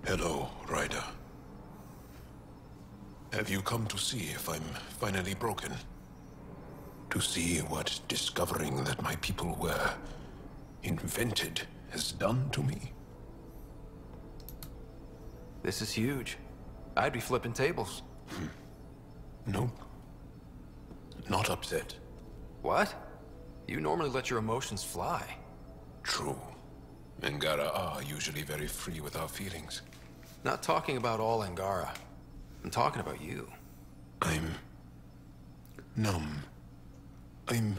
[SPEAKER 6] Hello, Ryder. Have you come to see if I'm finally broken? To see what discovering that my people were invented has done to me?
[SPEAKER 5] This is huge. I'd be flipping tables.
[SPEAKER 6] Nope. Not upset.
[SPEAKER 5] What? You normally let your emotions fly.
[SPEAKER 6] True. Angara are usually very free with our feelings.
[SPEAKER 5] Not talking about all Angara. I'm talking about you.
[SPEAKER 6] I'm numb. I'm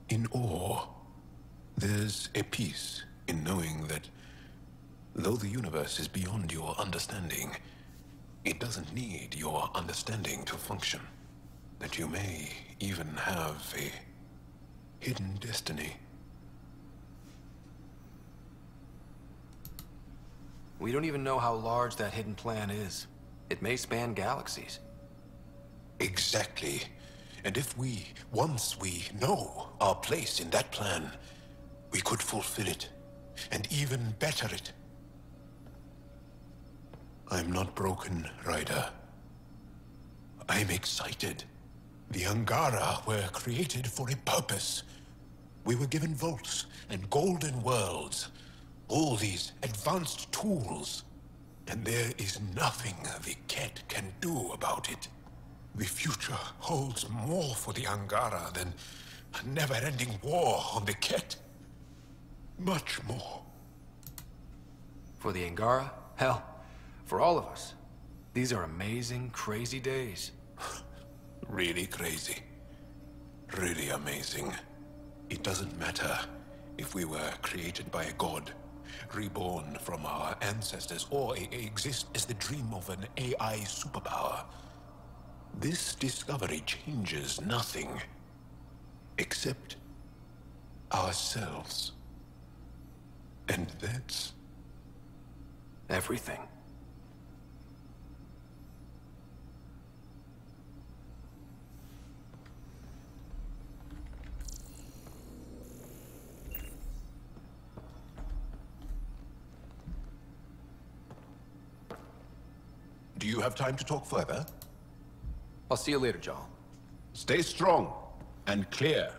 [SPEAKER 6] in awe. There's a peace in knowing that though the universe is beyond your understanding, it doesn't need your understanding to function. That you may even have a hidden destiny.
[SPEAKER 5] We don't even know how large that hidden plan is. It may span galaxies.
[SPEAKER 6] Exactly. And if once we know our place in that plan, we could fulfill it, and even better it. I'm not broken, Ryder. I'm excited. The Angara were created for a purpose. We were given vaults and golden worlds. All these advanced tools. And there is nothing the Ket can do about it. The future holds more for the Angara than a never-ending war on the Ket. Much more.
[SPEAKER 5] For the Angara? Hell, for all of us. These are amazing, crazy days.
[SPEAKER 6] Really crazy. Really amazing. It doesn't matter if we were created by a god, reborn from our ancestors, or exist as the dream of an AI superpower. This discovery changes nothing except ourselves. And that's
[SPEAKER 5] everything.
[SPEAKER 6] Do you have time to talk further?
[SPEAKER 5] I'll see you later, John.
[SPEAKER 6] Stay strong and clear.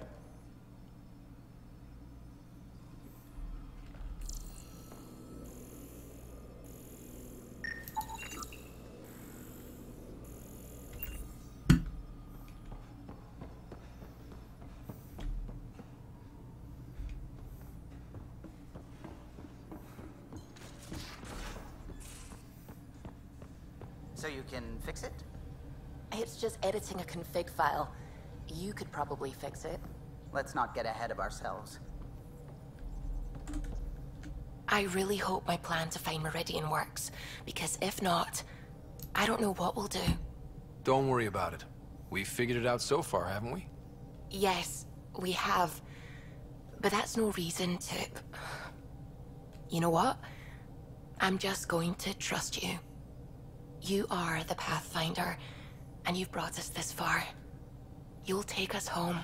[SPEAKER 7] So you can fix it?
[SPEAKER 9] It's just editing a config file. You could probably fix it.
[SPEAKER 7] Let's not get ahead of ourselves.
[SPEAKER 9] I really hope my plan to find Meridian works, because if not, I don't know what we'll do.
[SPEAKER 5] Don't worry about it. We've figured it out so far, haven't we?
[SPEAKER 9] Yes, we have. But that's no reason to... You know what? I'm just going to trust you. You are the Pathfinder, and you've brought us this far. You'll take us home.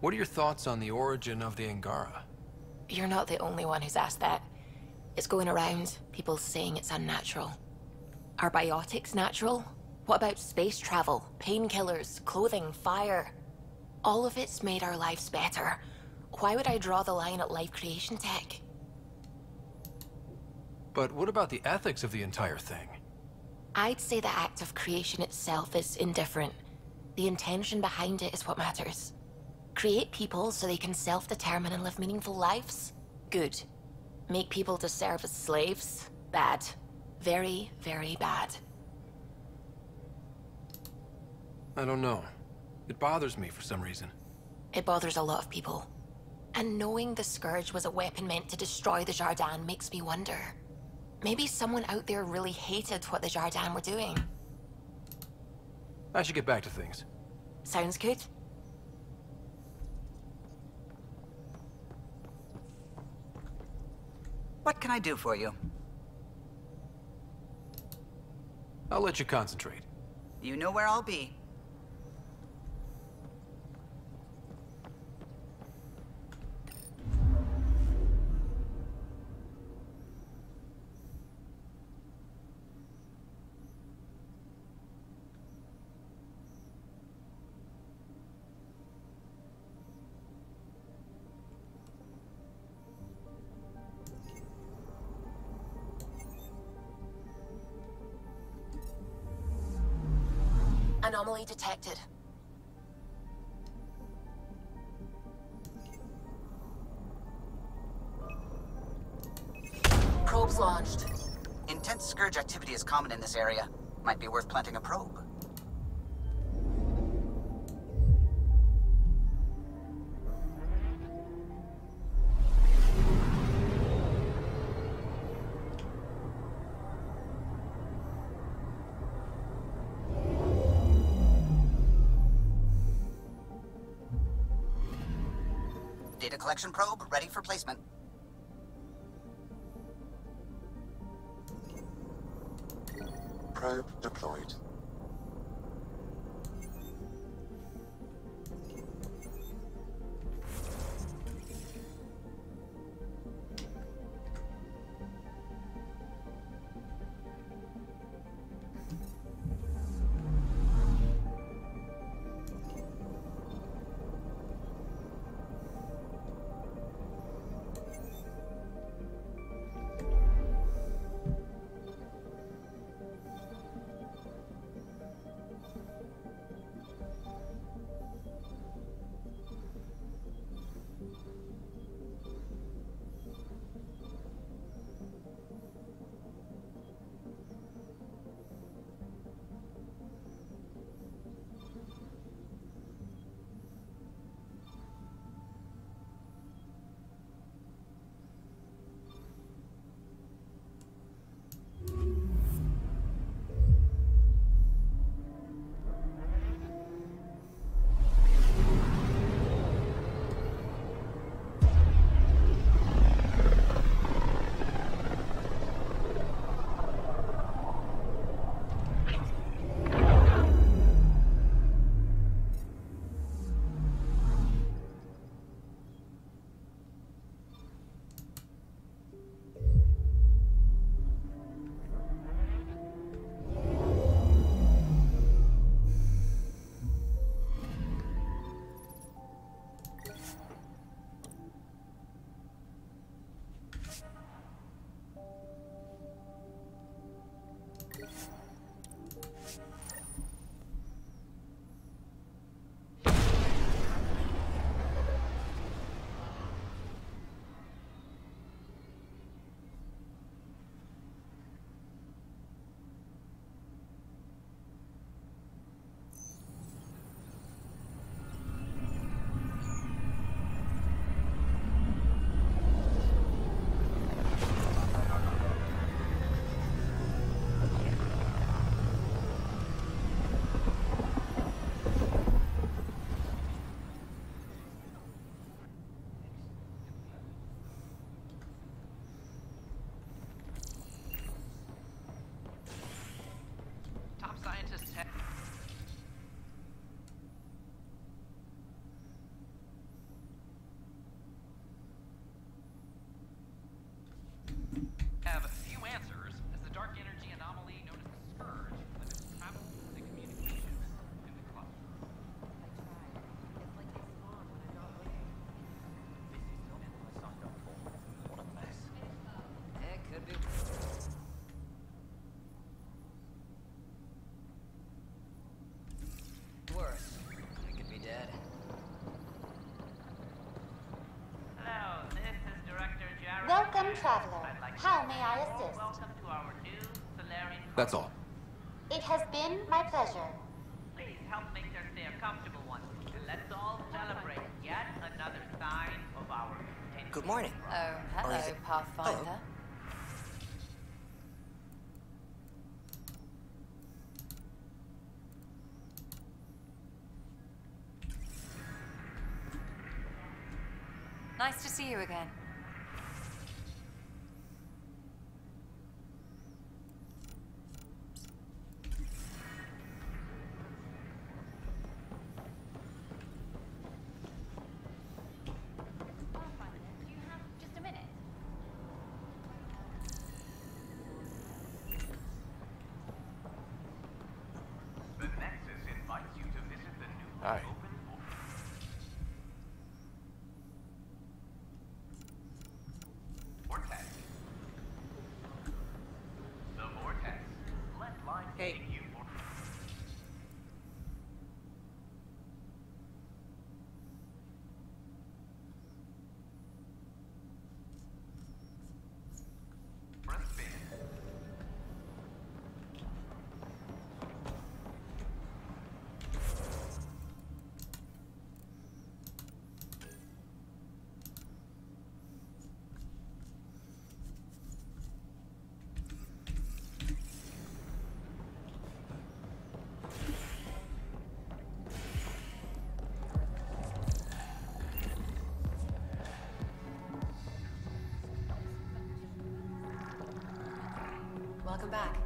[SPEAKER 5] What are your thoughts on the origin of the Angara?
[SPEAKER 9] You're not the only one who's asked that. It's going around, people saying it's unnatural. Are biotics natural? What about space travel, painkillers, clothing, fire? All of it's made our lives better. Why would I draw the line at life creation tech?
[SPEAKER 5] But what about the ethics of the entire thing?
[SPEAKER 9] I'd say the act of creation itself is indifferent. The intention behind it is what matters. Create people so they can self-determine and live meaningful lives? Good. Make people to serve as slaves? Bad. Very, very bad.
[SPEAKER 5] I don't know. It bothers me for some reason.
[SPEAKER 9] It bothers a lot of people. And knowing the Scourge was a weapon meant to destroy the Jardin makes me wonder. Maybe someone out there really hated what the Jardin were doing.
[SPEAKER 5] I should get back to things.
[SPEAKER 9] Sounds good.
[SPEAKER 7] What can I do for you?
[SPEAKER 5] I'll let you concentrate.
[SPEAKER 7] You know where I'll be.
[SPEAKER 9] Anomaly detected. Probes launched.
[SPEAKER 7] Intense Scourge activity is common in this area. Might be worth planting a probe. Data collection probe ready for placement.
[SPEAKER 4] Probe deployed.
[SPEAKER 15] traveler. How may I assist?
[SPEAKER 5] That's all.
[SPEAKER 15] It has been my pleasure.
[SPEAKER 8] Please help make their stay a comfortable one. And let's all celebrate yet another sign of our continued
[SPEAKER 7] Good morning.
[SPEAKER 9] Oh, hello, Pathfinder.
[SPEAKER 12] Nice to see you again.
[SPEAKER 15] Just a minute.
[SPEAKER 11] The Nexus invites you to visit the new
[SPEAKER 14] Hi.
[SPEAKER 11] Vortex. The Vortex. Let life
[SPEAKER 7] Hey.
[SPEAKER 11] take you for... For a spin.
[SPEAKER 12] Welcome back.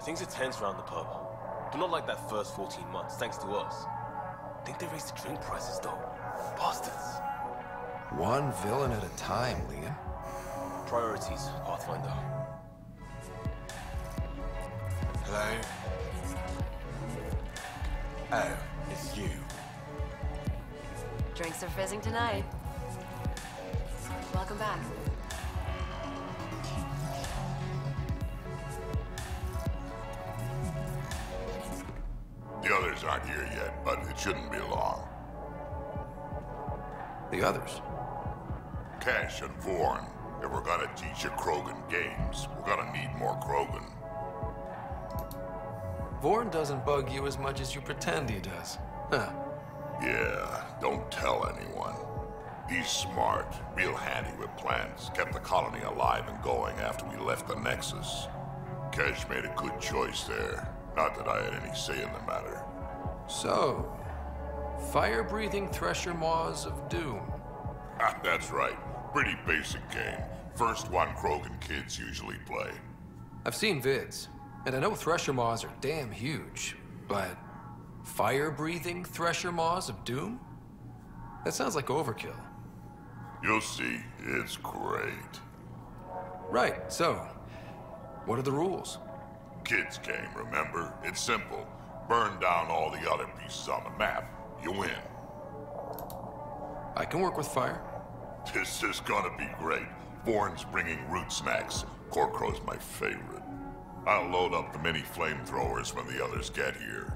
[SPEAKER 10] Things are tense around the pub. But not like that first 14 months, thanks to us. Think they raised the drink prices, though. Bastards.
[SPEAKER 16] One villain at a time, Liam.
[SPEAKER 10] Priorities, Pathfinder.
[SPEAKER 6] Hello? Oh, it's you.
[SPEAKER 12] Drinks are fizzing tonight. Welcome back.
[SPEAKER 2] The others aren't here yet, but it shouldn't be long.
[SPEAKER 16] The others?
[SPEAKER 2] Cash and Vorn. If we're gonna teach you Krogan games, we're gonna need more Krogan.
[SPEAKER 5] Vorn doesn't bug you as much as you pretend he does. Huh.
[SPEAKER 2] Yeah, don't tell anyone. He's smart, real handy with plans, kept the colony alive and going after we left the Nexus. Cash made a good choice there. Not that I had any say in the matter.
[SPEAKER 5] So, fire-breathing Thresher Maws of Doom.
[SPEAKER 2] That's right. Pretty basic game. First one Krogan kids usually play.
[SPEAKER 5] I've seen vids, and I know Thresher Maws are damn huge, but fire-breathing Thresher Maws of Doom? That sounds like overkill.
[SPEAKER 2] You'll see. It's great.
[SPEAKER 5] Right, so, what are the rules?
[SPEAKER 2] Kids game, remember? It's simple. Burn down all the other pieces on the map. You win.
[SPEAKER 5] I can work with fire.
[SPEAKER 2] This is gonna be great. Vorn's bringing root snacks. Corkrow's my favorite. I'll load up the mini flamethrowers when the others get here.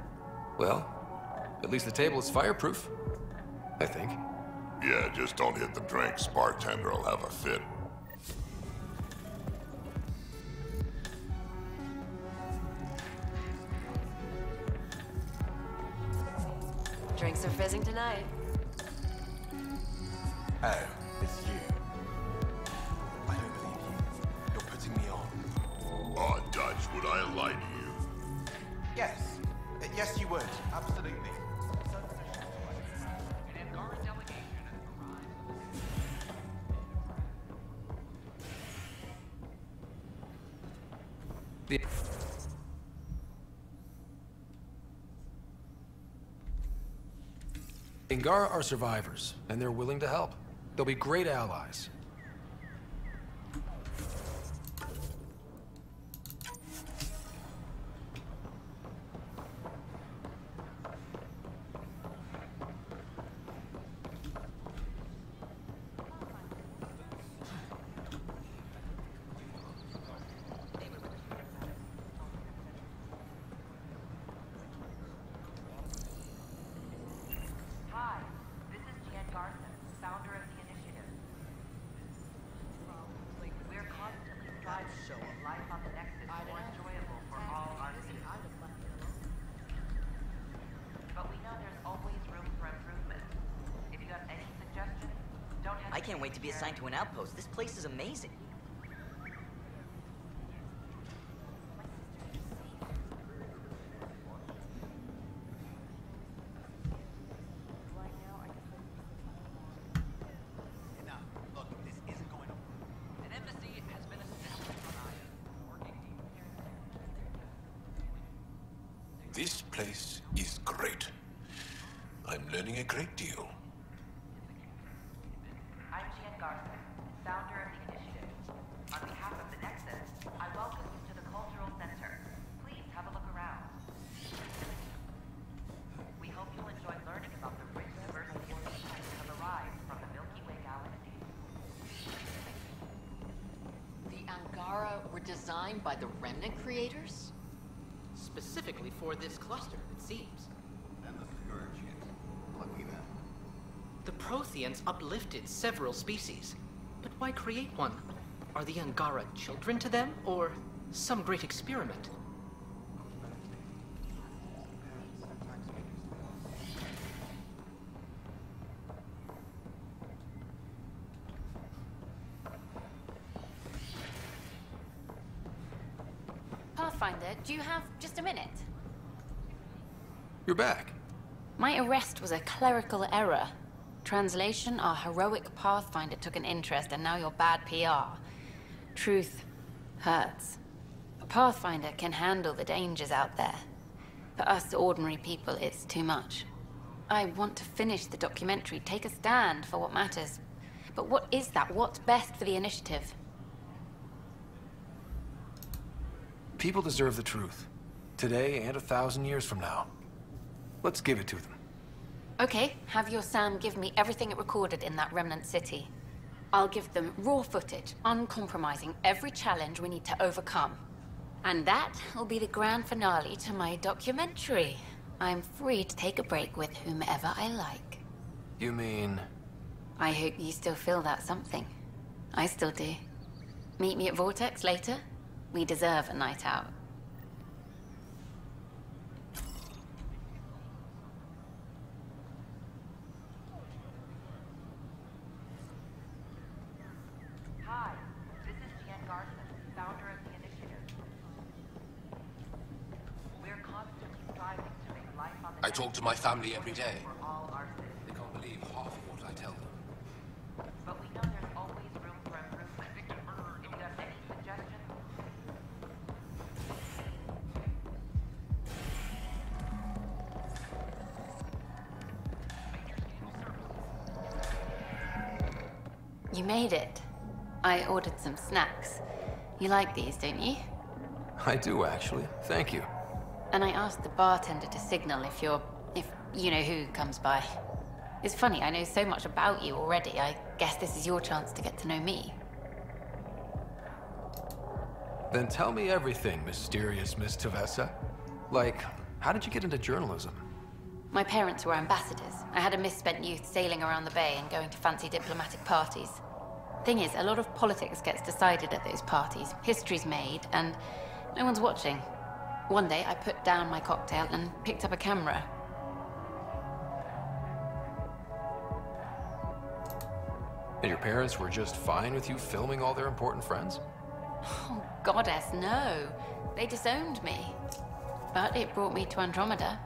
[SPEAKER 5] Well, at least the table is fireproof. I think.
[SPEAKER 2] Yeah, just don't hit the drinks. Bartender will have a fit.
[SPEAKER 12] Drinks are fizzing tonight.
[SPEAKER 14] Oh, it's you. I don't believe you. You're putting me on.
[SPEAKER 2] Oh, Dutch, would I lie to you?
[SPEAKER 14] Yes. Yes, you would. Absolutely.
[SPEAKER 5] The Angara are survivors, and they're willing to help. They'll be great allies.
[SPEAKER 17] can't wait to be assigned to an outpost. This place is amazing.
[SPEAKER 6] This place is great. I'm learning a great deal.
[SPEAKER 18] I'm Gian Garza, founder of the initiative. On behalf of the Nexus, I welcome you to the Cultural Center. Please have a look around. We hope you'll enjoy learning about the rich diversity of species that have arrived from the Milky Way galaxy.
[SPEAKER 3] The Angara were designed by the Remnant creators?
[SPEAKER 19] Specifically for this cluster, it seems.
[SPEAKER 20] And the Scourge hit. Lucky them.
[SPEAKER 19] The Protheans uplifted several species. But why create one? Are the Angara children to them, or some great experiment?
[SPEAKER 21] Pathfinder, do you have just a minute?
[SPEAKER 5] You're back.
[SPEAKER 21] My arrest was a clerical error. Translation, our heroic Pathfinder took an interest and now you're bad PR. Truth hurts. A Pathfinder can handle the dangers out there. For us ordinary people, it's too much. I want to finish the documentary, take a stand for what matters. But what is that? What's best for the initiative?
[SPEAKER 5] People deserve the truth. Today and 1,000 years from now. Let's give it to them.
[SPEAKER 21] Okay, have your Sam give me everything it recorded in that remnant city. I'll give them raw footage, uncompromising every challenge we need to overcome. And that will be the grand finale to my documentary. I'm free to take a break with whomever I like.
[SPEAKER 5] You mean...
[SPEAKER 21] I hope you still feel that something. I still do. Meet me at Vortex later. We deserve a night out.
[SPEAKER 18] Hi, this is Gian Garza, founder of the initiative. We're constantly striving to make life on the
[SPEAKER 6] I talk to my family every day.
[SPEAKER 18] for all our citizens.
[SPEAKER 6] They can't believe half of what I tell them.
[SPEAKER 18] But we know there's always room for improvement. If you have any suggestions,
[SPEAKER 21] You made it. I ordered some snacks. You like these, don't you?
[SPEAKER 5] I do, actually. Thank you.
[SPEAKER 21] And I asked the bartender to signal if you know who comes by. It's funny, I know so much about you already. I guess this is your chance to get to know me.
[SPEAKER 5] Then tell me everything, mysterious Miss Tavessa. Like, how did you get into journalism?
[SPEAKER 21] My parents were ambassadors. I had a misspent youth sailing around the bay and going to fancy diplomatic parties. Thing is, a lot of politics gets decided at those parties. History's made, and no one's watching. One day, I put down my cocktail and picked up a camera.
[SPEAKER 5] And your parents were just fine with you filming all their important friends?
[SPEAKER 21] Oh, goddess, no. They disowned me. But it brought me to Andromeda.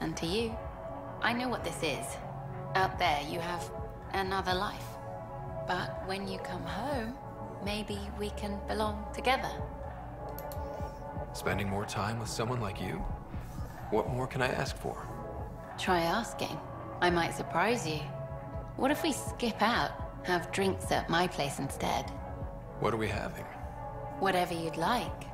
[SPEAKER 21] And to you. I know what this is. Out there, you have another life. But when you come home, maybe we can belong together.
[SPEAKER 5] Spending more time with someone like you? What more can I ask for?
[SPEAKER 21] Try asking. I might surprise you. What if we skip out, have drinks at my place instead?
[SPEAKER 5] What are we having?
[SPEAKER 21] Whatever you'd like.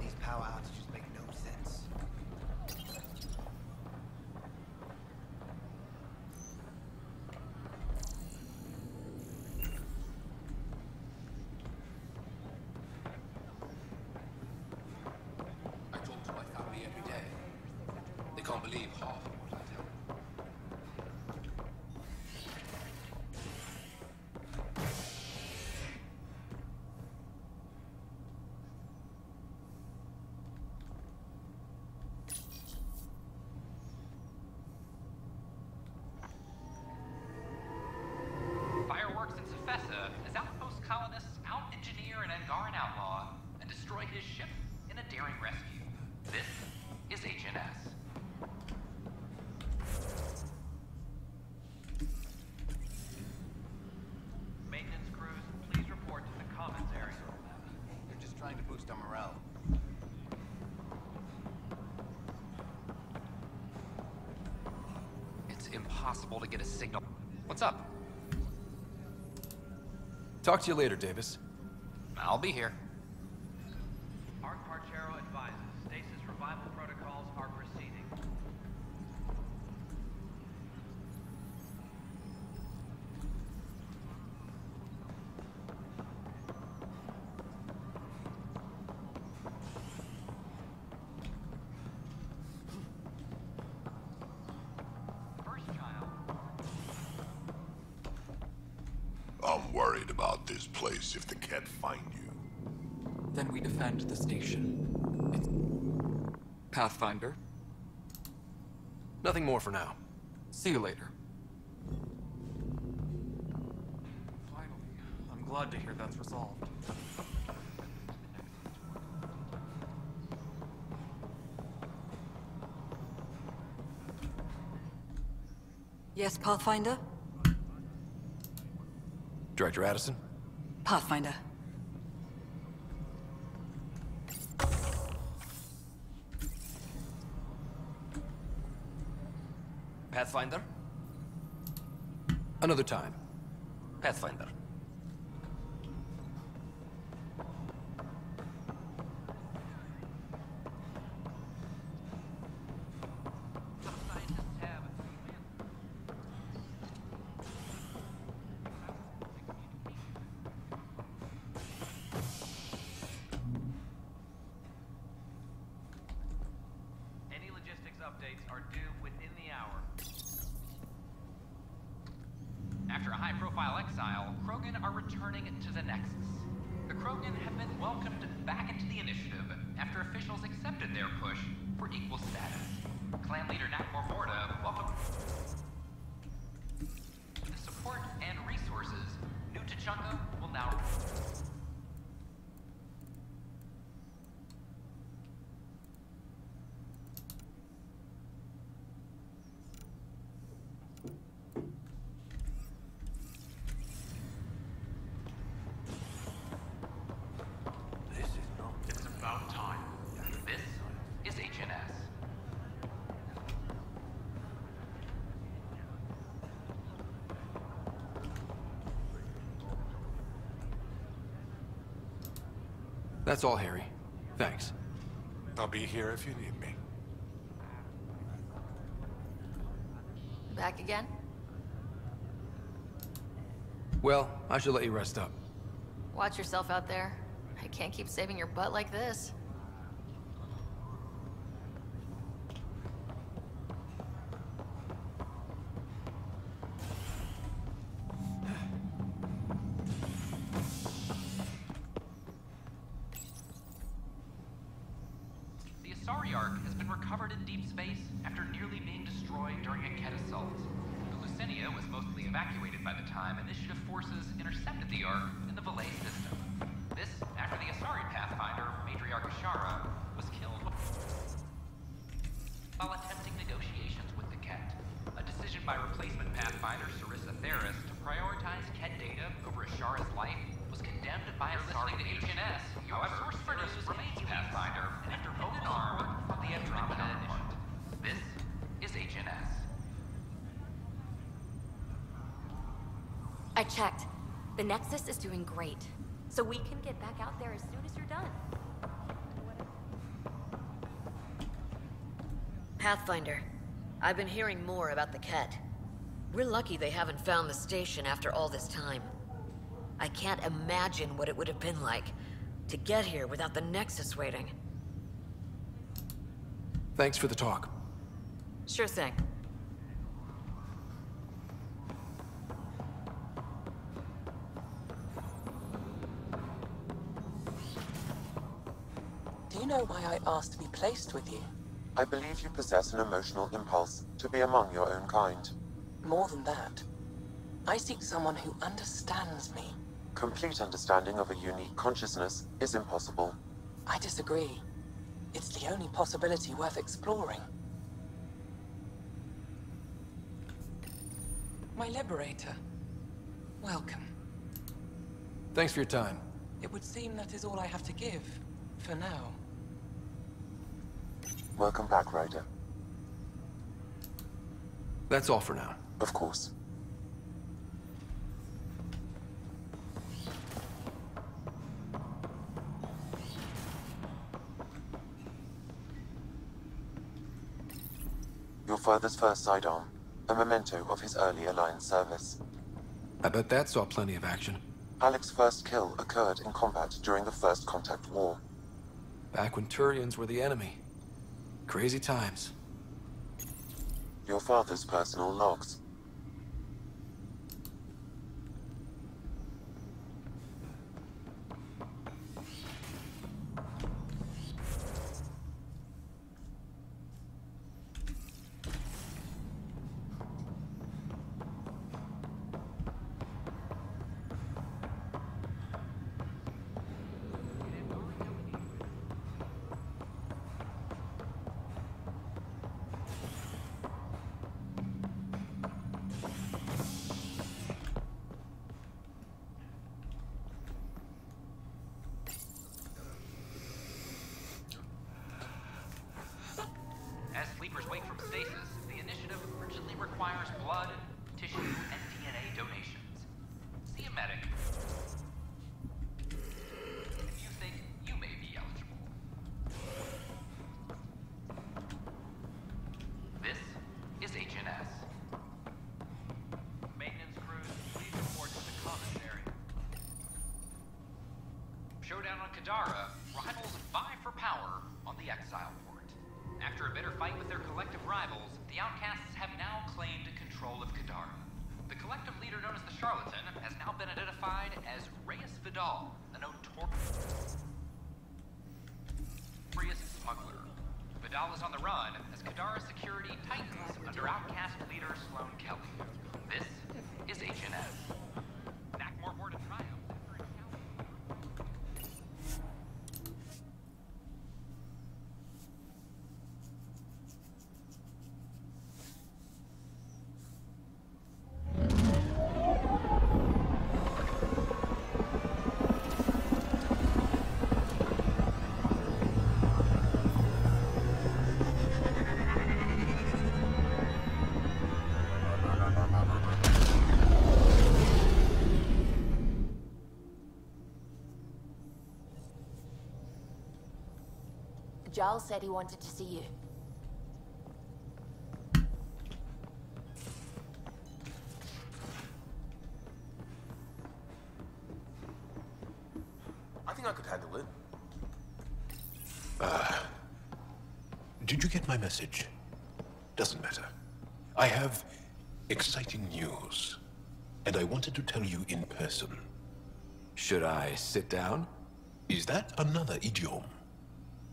[SPEAKER 20] These power outages make no sense.
[SPEAKER 1] believe half of what I tell you.
[SPEAKER 22] Fireworks in Cephessa as outpost colonists out-engineer an Angaran outlaw and destroy his ship in a daring rescue. This is HNS.
[SPEAKER 23] Maintenance crews, please report to the commons area.
[SPEAKER 20] They're just trying to boost our morale.
[SPEAKER 22] It's impossible to get a signal. What's up?
[SPEAKER 5] Talk to you later, Davis.
[SPEAKER 22] I'll be here.
[SPEAKER 23] Arc Parchero advises stasis revival protocols are proceeding. First child.
[SPEAKER 2] I'm worried about this place if they can't find you.
[SPEAKER 24] Then we defend the station. It's... Pathfinder.
[SPEAKER 5] Nothing more for now.
[SPEAKER 24] See you later. Finally, I'm glad to hear that's resolved.
[SPEAKER 25] Yes, Pathfinder?
[SPEAKER 5] Director Addison?
[SPEAKER 25] Pathfinder.
[SPEAKER 26] Pathfinder?
[SPEAKER 5] Another time.
[SPEAKER 26] Pathfinder.
[SPEAKER 23] Any logistics updates are due within the hour.
[SPEAKER 22] After a high-profile exile, Krogan are returning to the Nexus. The Krogan have been welcomed back into the initiative after officials accepted their push for equal status. Clan leader Nakmor Morda welcomed the support and resources. New Tachanka will now. It's about time. This is HNS.
[SPEAKER 5] That's all, Harry. Thanks.
[SPEAKER 2] I'll be here if you need me.
[SPEAKER 9] Back again?
[SPEAKER 5] Well, I should let you rest up.
[SPEAKER 9] Watch yourself out there. I can't keep saving your butt like this.
[SPEAKER 22] The Asari Ark has been recovered in deep space after nearly being destroyed during a Ket assault. The Lucinia was mostly evacuated by the time Initiative forces intercepted the Ark in the Valet system. This after the Asari Pathfinder, Matriarch Ashara, was killed while attempting negotiations with the Ket. A decision by replacement Pathfinder Sarissa Theris to prioritize Ket data over Ashara's life was condemned by Asari to HNS. However, source for news remains Pathfinder after voted arm from the Andromeda Initiative. This is HNS.
[SPEAKER 27] I checked. The Nexus is doing great. So we can get back out there as soon as you're done.
[SPEAKER 28] Pathfinder, I've been hearing more about the Ket. We're lucky they haven't found the station after all this time. I can't imagine what it would have been like to get here without the Nexus waiting.
[SPEAKER 5] Thanks for the talk.
[SPEAKER 28] Sure thing.
[SPEAKER 4] Do you know why I asked to be placed with you?
[SPEAKER 7] I believe you possess an emotional impulse to be among your own kind.
[SPEAKER 4] More than that. I seek someone who understands me.
[SPEAKER 7] Complete understanding of a unique consciousness is impossible.
[SPEAKER 4] I disagree. It's the only possibility worth exploring. My liberator. Welcome.
[SPEAKER 5] Thanks for your time.
[SPEAKER 4] It would seem that is all I have to give, for now.
[SPEAKER 7] Welcome back, Ryder.
[SPEAKER 5] That's all for now.
[SPEAKER 7] Of course. Your father's first sidearm, a memento of his early Alliance service.
[SPEAKER 5] I bet that saw plenty of action.
[SPEAKER 7] Alec's first kill occurred in combat during the First Contact War.
[SPEAKER 5] Back when Turians were the enemy. Crazy times.
[SPEAKER 7] Your father's personal logs.
[SPEAKER 22] As sleepers wake from stasis, the initiative urgently requires blood, tissue, and DNA donations. See a medic. If you think you may be eligible. This is HNS.
[SPEAKER 23] Maintenance crews, please report to the commissary.
[SPEAKER 22] Showdown on Kadara, rivals vie for power on the Exile Port. After a bitter fight with their collective rivals, the Outcasts have now claimed control of Kadara. The collective leader known as the Charlatan has now been identified as Reyes Vidal, a notorious smuggler. Vidal is on the run as Kadara security tightens under Outcast leader Sloan Kelly. This is HNS. Knackmore Board of Triumph.
[SPEAKER 9] Giles said he wanted to see you.
[SPEAKER 6] I think I could handle it. Did you get my message? Doesn't matter. I have exciting news, and I wanted to tell you in person.
[SPEAKER 5] Should I sit down?
[SPEAKER 6] Is that another idiom?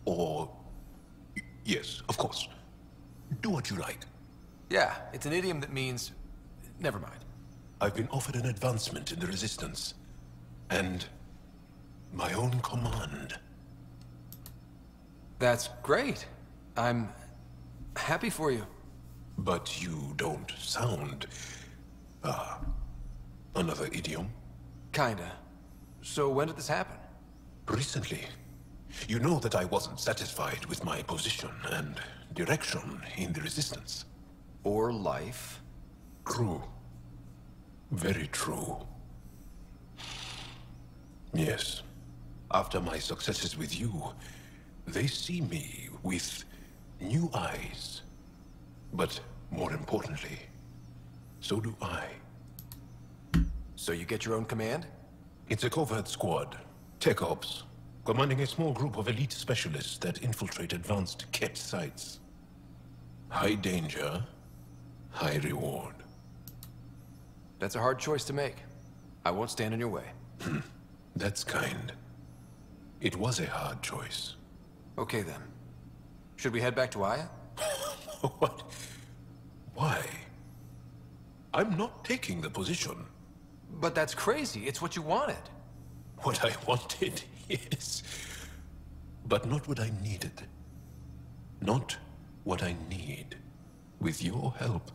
[SPEAKER 6] Or... Yes, of course. Do what you like.
[SPEAKER 5] Yeah, it's an idiom that means... Never mind.
[SPEAKER 6] I've been offered an advancement in the Resistance. And... my own command.
[SPEAKER 5] That's great. I'm... happy for you.
[SPEAKER 6] But you don't sound... another idiom?
[SPEAKER 5] Kinda. So when did this happen?
[SPEAKER 6] Recently. You know that I wasn't satisfied with my position and direction in the Resistance.
[SPEAKER 5] Or life.
[SPEAKER 6] True. Very true. Yes. After my successes with you, they see me with new eyes. But more importantly, so do I.
[SPEAKER 5] So you get your own command?
[SPEAKER 6] It's a covert squad. Tech Ops. Commanding a small group of elite specialists that infiltrate advanced Ket sites. High danger, high reward.
[SPEAKER 5] That's a hard choice to make. I won't stand in your way.
[SPEAKER 6] That's kind. It was a hard choice.
[SPEAKER 5] Okay then. Should we head back to Aya?
[SPEAKER 6] What? Why? I'm not taking the position.
[SPEAKER 5] But that's crazy. It's what you wanted.
[SPEAKER 6] What I wanted, yes. But not what I needed. Not what I need. With your help,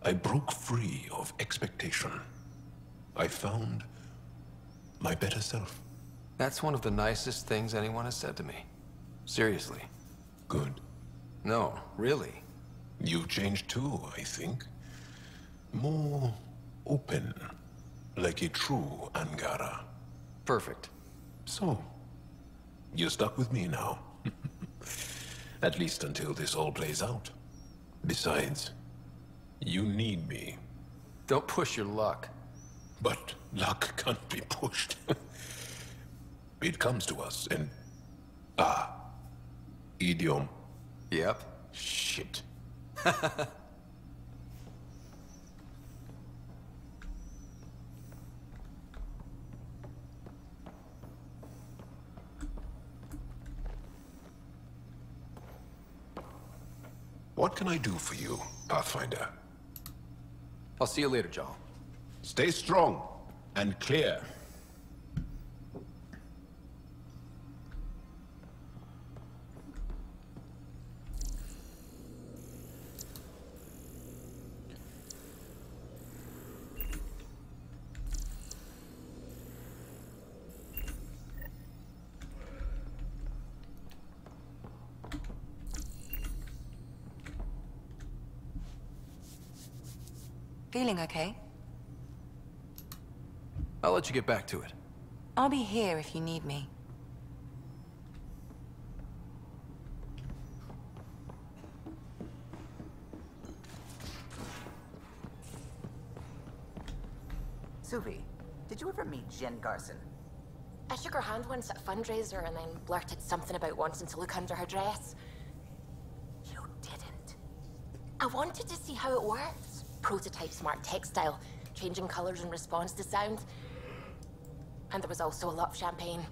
[SPEAKER 6] I broke free of expectation. I found my better self.
[SPEAKER 5] That's one of the nicest things anyone has said to me. Seriously.
[SPEAKER 6] Good.
[SPEAKER 5] No, really.
[SPEAKER 6] You've changed too, I think. More open, like a true Angara.
[SPEAKER 5] Perfect.
[SPEAKER 6] So, you're stuck with me now. At least until this all plays out. Besides, you need me.
[SPEAKER 5] Don't push your luck.
[SPEAKER 6] But luck can't be pushed. It comes to us, and... idiom.
[SPEAKER 5] Yep.
[SPEAKER 6] Shit. What can I do for you, Pathfinder?
[SPEAKER 5] I'll see you later, Jarl.
[SPEAKER 6] Stay strong and clear.
[SPEAKER 25] Feeling okay?
[SPEAKER 5] I'll let you get back to it.
[SPEAKER 25] I'll be here if you need me.
[SPEAKER 8] Suvi, did you ever meet Jen Garson?
[SPEAKER 9] I shook her hand once at a fundraiser and then blurted something about wanting to look under her dress.
[SPEAKER 8] You didn't.
[SPEAKER 9] I wanted to see how it works. Prototype smart textile, changing colors in response to sound. And there was also a lot of champagne.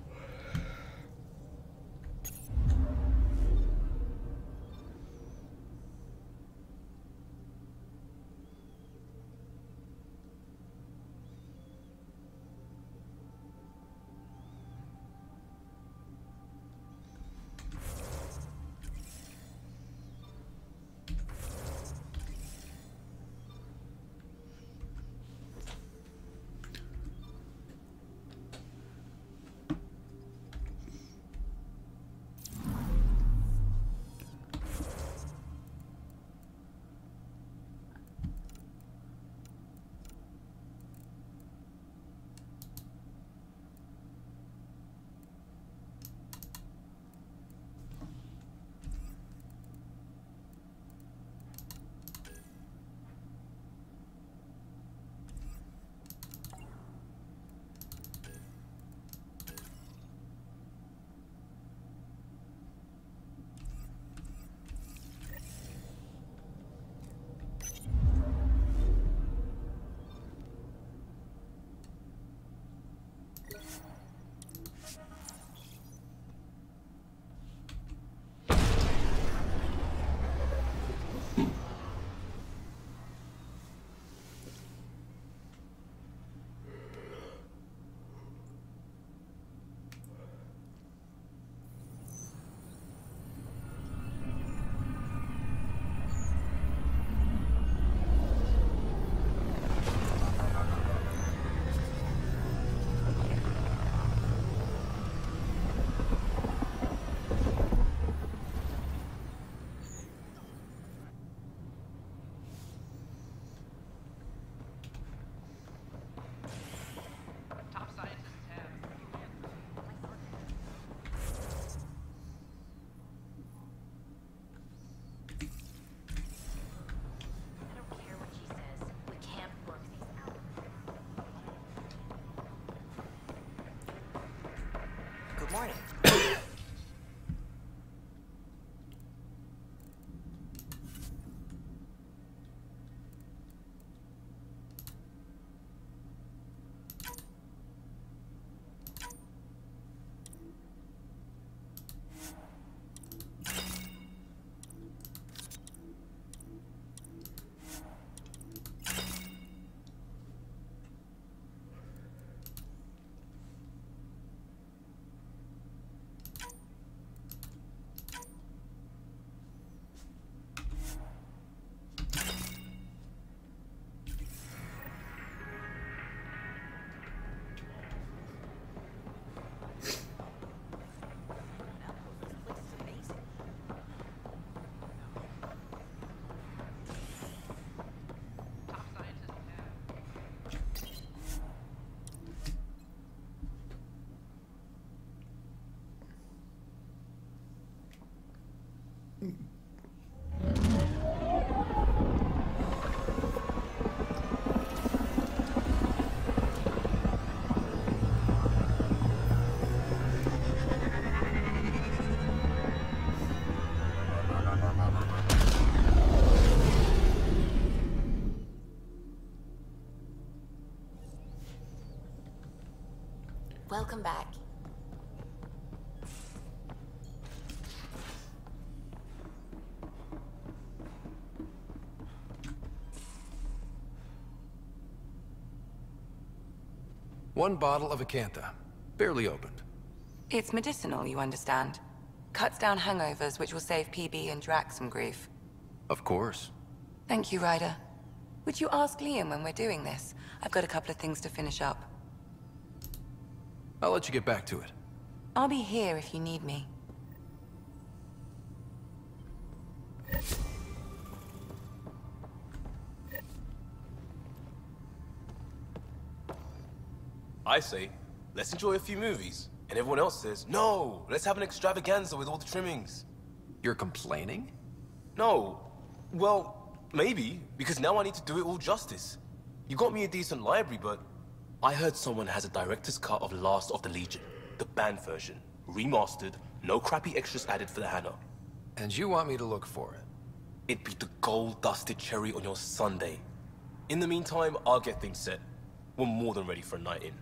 [SPEAKER 9] Welcome back.
[SPEAKER 5] One bottle of Acantha, barely opened.
[SPEAKER 25] It's medicinal, you understand. Cuts down hangovers, which will save PB and Drax some grief.
[SPEAKER 5] Of course.
[SPEAKER 25] Thank you, Ryder. Would you ask Liam when we're doing this? I've got a couple of things to finish up.
[SPEAKER 5] I'll let you get back to it.
[SPEAKER 25] I'll be here if you need me.
[SPEAKER 10] I say, let's enjoy a few movies. And everyone else says, no, let's have an extravaganza with all the trimmings.
[SPEAKER 5] You're complaining?
[SPEAKER 10] No. Well, maybe, because now I need to do it all justice. You got me a decent library, but I heard someone has a director's cut of Last of the Legion, the banned version, remastered, no crappy extras added for the Hannah.
[SPEAKER 5] And you want me to look for it?
[SPEAKER 10] It'd be the gold-dusted cherry on your sundae. In the meantime, I'll get things set. We're more than ready for a night in.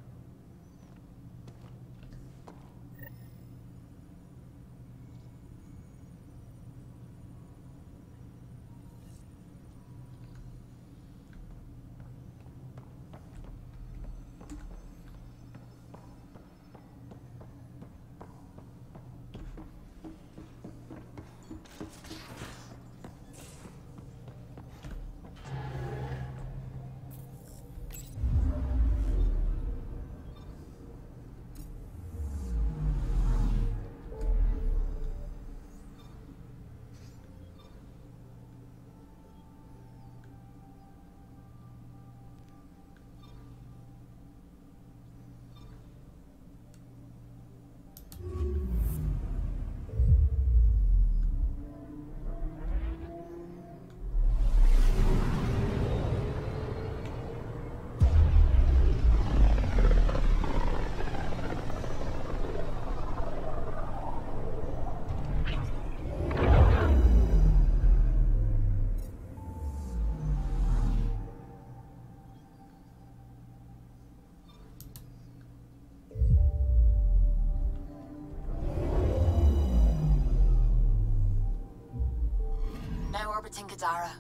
[SPEAKER 9] Orbiting Gadara.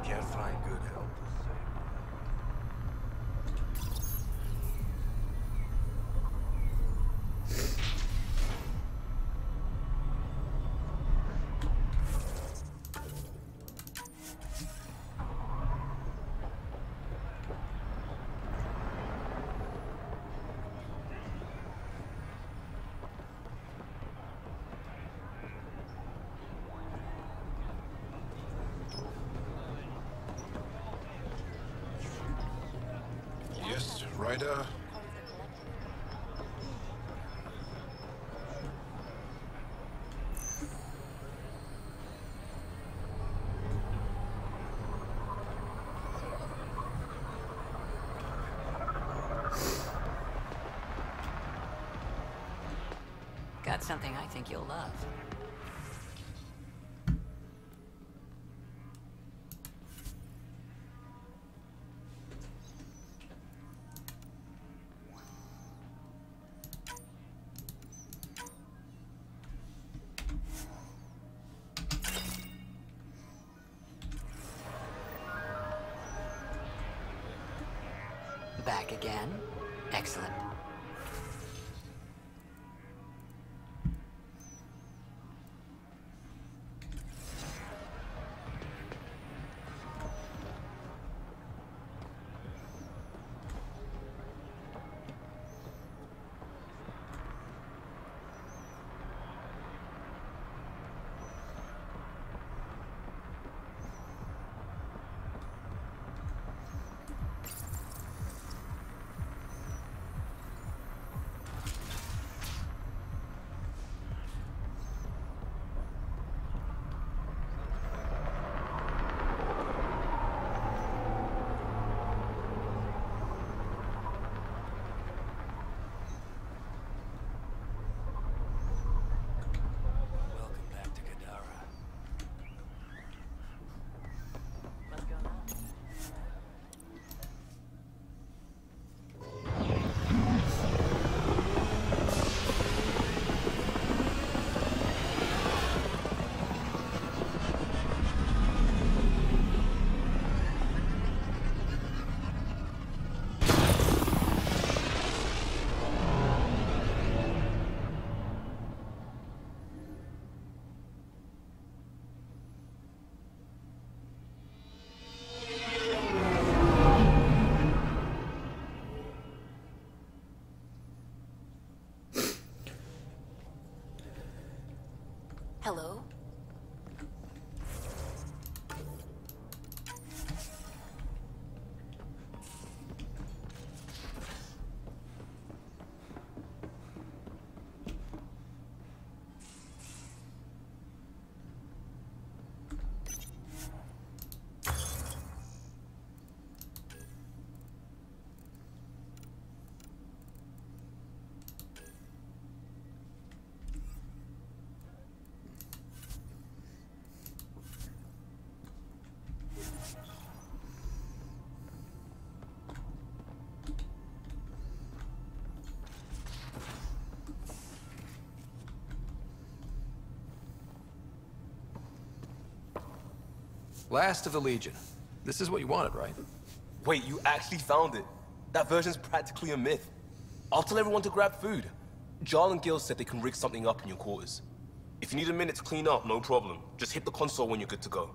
[SPEAKER 1] Can't find good help.
[SPEAKER 6] Yes, Ryder.
[SPEAKER 25] Got something I think you'll love. Back again? Excellent.
[SPEAKER 9] Hello?
[SPEAKER 5] Last of the Legion. This is what you wanted, right?
[SPEAKER 10] Wait, you actually found it? That version's practically a myth. I'll tell everyone to grab food. Jarl and Gil said they can rig something up in your quarters. If you need a minute to clean up, no problem. Just hit the console when you're good to go.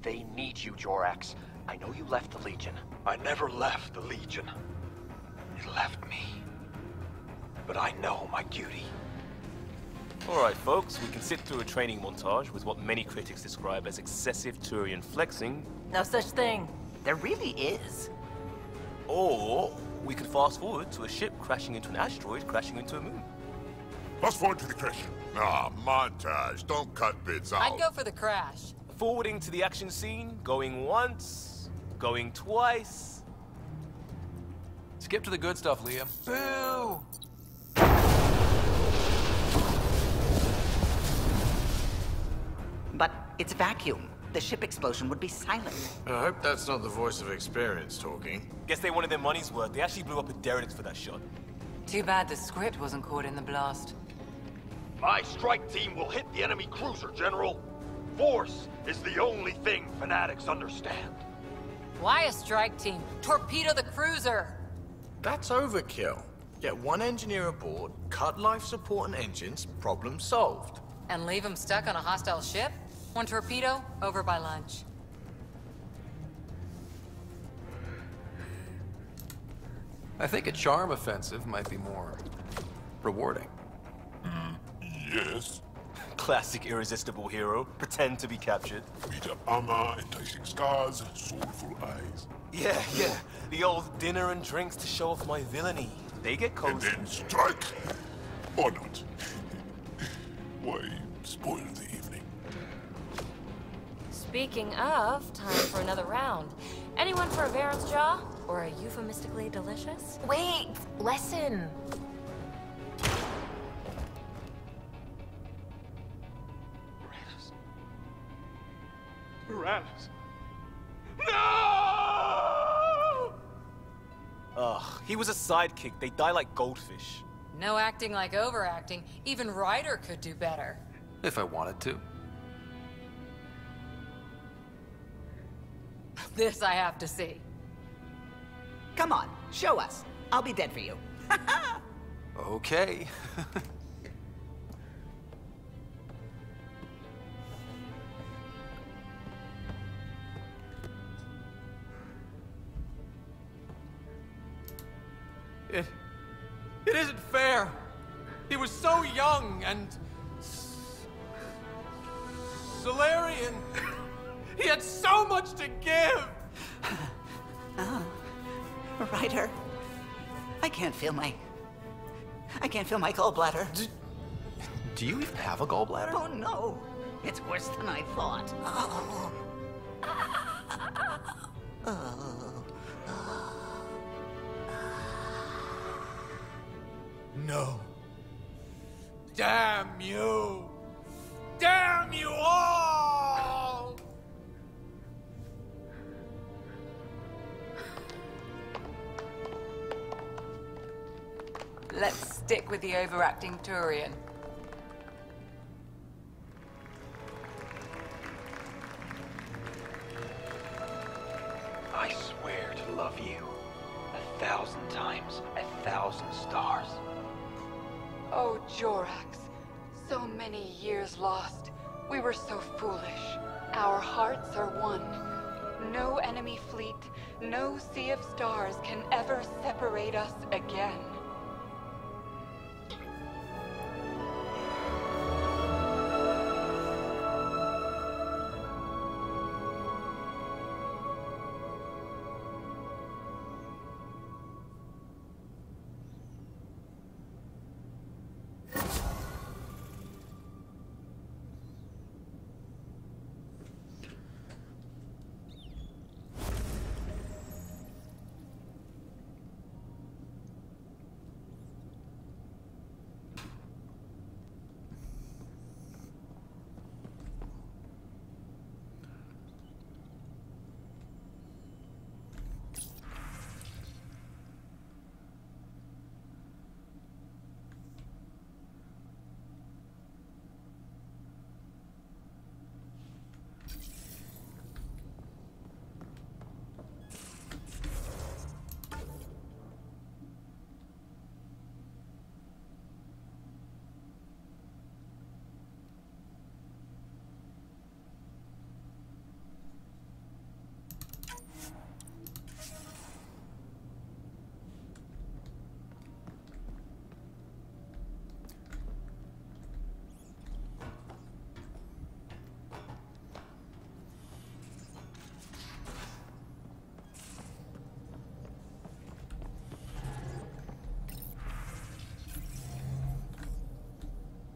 [SPEAKER 3] They need you, Jorax. I know you left the Legion.
[SPEAKER 11] I never left the Legion. It left me. But I know my duty.
[SPEAKER 10] Alright folks, we can sit through a training montage with what many critics describe as excessive Turian flexing.
[SPEAKER 8] No such thing. There really is.
[SPEAKER 10] Or we could fast forward to a ship crashing into an asteroid crashing into a moon.
[SPEAKER 2] Fast forward to the crash. Ah, montage. Don't cut bits out.
[SPEAKER 28] I'd go for the crash.
[SPEAKER 10] Forwarding to the action scene, going once, going twice.
[SPEAKER 5] Skip to the good stuff, Liam.
[SPEAKER 8] Boo! But it's vacuum. The ship explosion would be silent.
[SPEAKER 12] I hope that's not the voice of experience talking.
[SPEAKER 10] Guess they wanted their money's worth. They actually blew up a derelict for that shot.
[SPEAKER 25] Too bad the script wasn't caught in the blast.
[SPEAKER 11] My strike team will hit the enemy cruiser, General. Force is the only thing fanatics understand.
[SPEAKER 28] Why a strike team? Torpedo the cruiser!
[SPEAKER 12] That's overkill. Get one engineer aboard, cut life support and engines, problem solved.
[SPEAKER 28] And leave them stuck on a hostile ship? One torpedo, over by lunch.
[SPEAKER 5] I think a charm offensive might be more rewarding.
[SPEAKER 2] Yes.
[SPEAKER 10] Classic irresistible hero. Pretend to be captured.
[SPEAKER 2] Beat up armor, enticing scars, soulful eyes.
[SPEAKER 10] Yeah. The old dinner and drinks to show off my villainy. They get cozy.
[SPEAKER 2] And then strike! Or not. Why spoil the evening?
[SPEAKER 27] Speaking of, time for another round. Anyone for a Baron's Jaw? Or a euphemistically delicious?
[SPEAKER 9] Wait! Lesson!
[SPEAKER 11] Uranus. No!
[SPEAKER 10] Ugh, he was a sidekick. They die like goldfish.
[SPEAKER 28] No acting like overacting. Even Ryder could do better.
[SPEAKER 5] If I wanted to.
[SPEAKER 28] This I have to see.
[SPEAKER 8] Come on, show us. I'll be dead for you.
[SPEAKER 5] Okay. It isn't fair. He was so young and Solarian. He had so much to give.
[SPEAKER 8] Oh, Ryder. I can't feel my gallbladder.
[SPEAKER 12] Do you even have a gallbladder?
[SPEAKER 8] Oh no, it's worse than I thought.
[SPEAKER 12] No.
[SPEAKER 5] Damn you! Damn you all!
[SPEAKER 25] Let's stick with the overacting Turian.
[SPEAKER 3] I swear to love you 1,000 times, 1,000 stars.
[SPEAKER 13] Oh, Jorax. So many years lost. We were so foolish. Our hearts are one. No enemy fleet, no sea of stars can ever separate us again.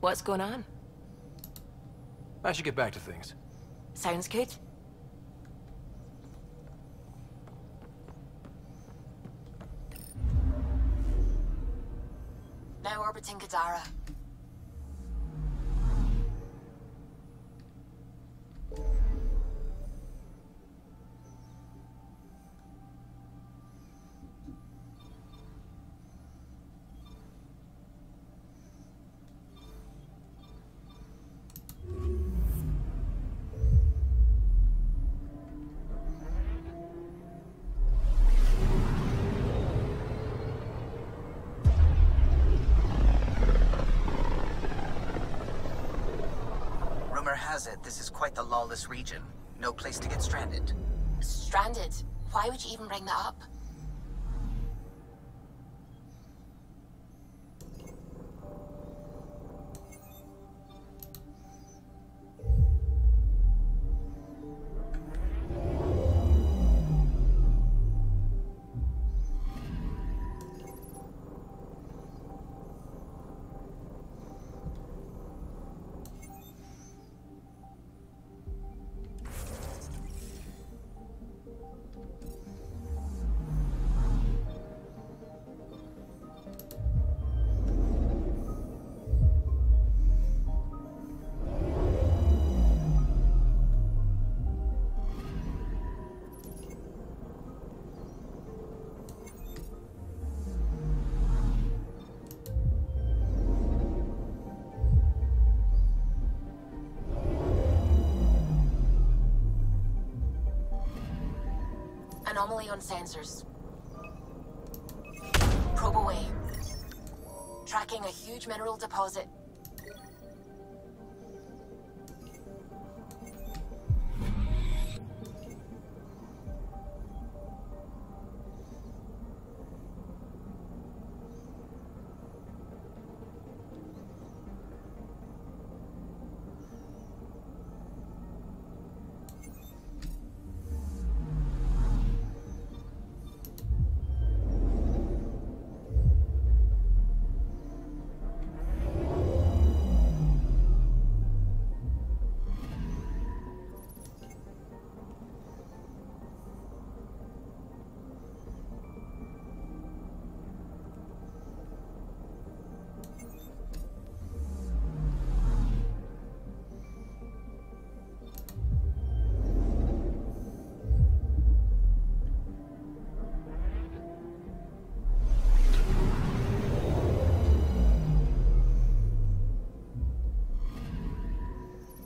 [SPEAKER 9] What's going on?
[SPEAKER 5] I should get back to things.
[SPEAKER 9] Sounds good. Now orbiting Kadara.
[SPEAKER 8] This is quite the lawless region. No place to get stranded.
[SPEAKER 9] Stranded? Why would you even bring that up? Anomaly on sensors. Probe away. Tracking a huge mineral deposit.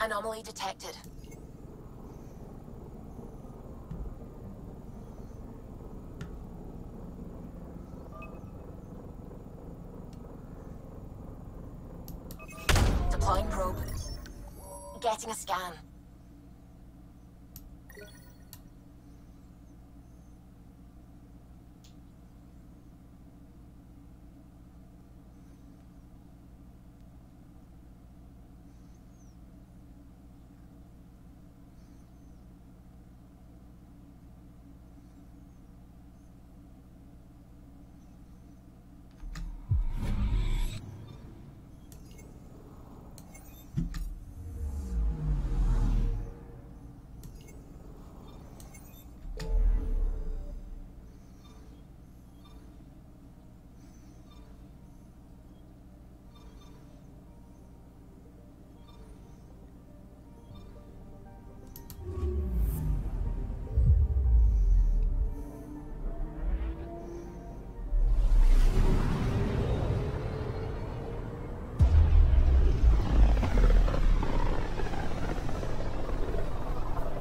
[SPEAKER 9] Anomaly detected. Deploying probe. Getting a scan.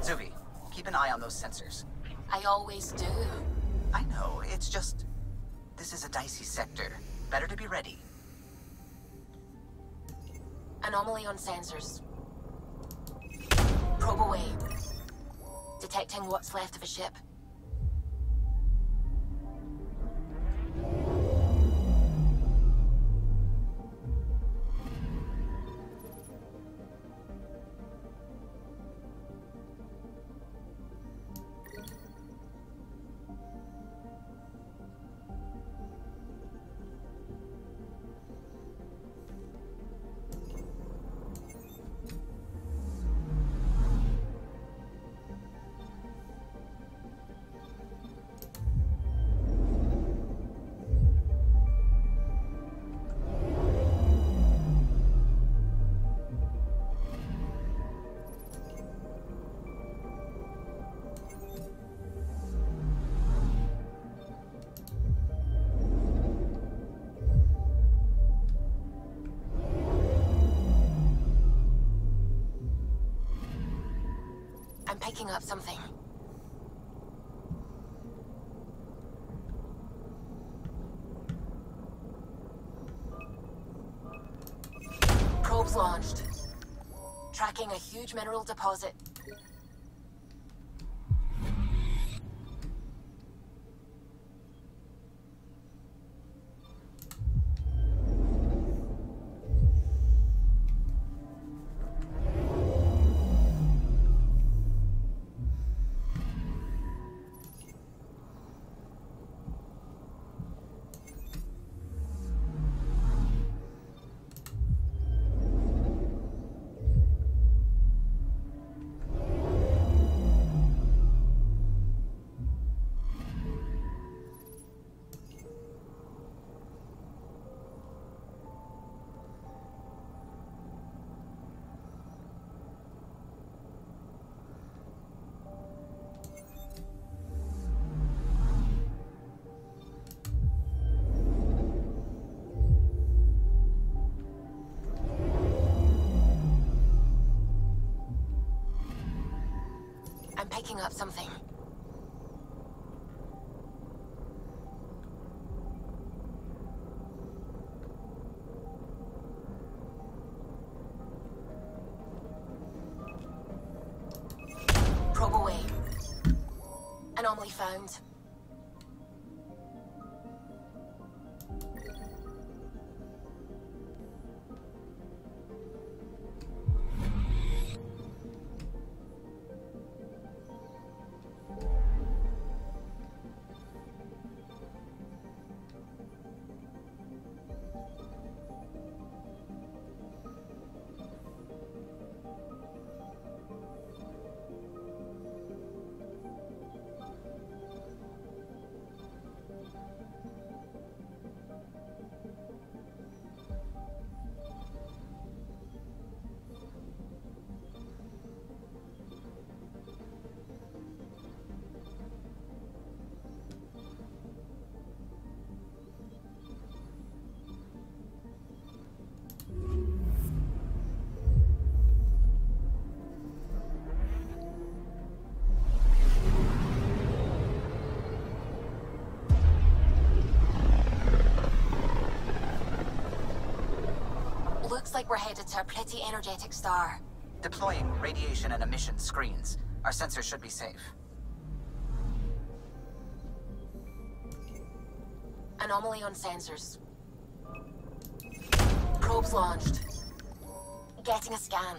[SPEAKER 8] Zuvi, keep an eye on those sensors.
[SPEAKER 9] I always do.
[SPEAKER 8] I know, it's just... This is a dicey sector. Better to be ready.
[SPEAKER 9] Anomaly on sensors. Probe away. Detecting what's left of a ship. I'm picking up something. Probes launched. Tracking a huge mineral deposit. I'm picking up something. Probe away. Anomaly found. Looks like we're headed to a pretty energetic star.
[SPEAKER 8] Deploying radiation and emission screens. Our sensors should be safe.
[SPEAKER 9] Anomaly on sensors. Probes launched. Getting a scan.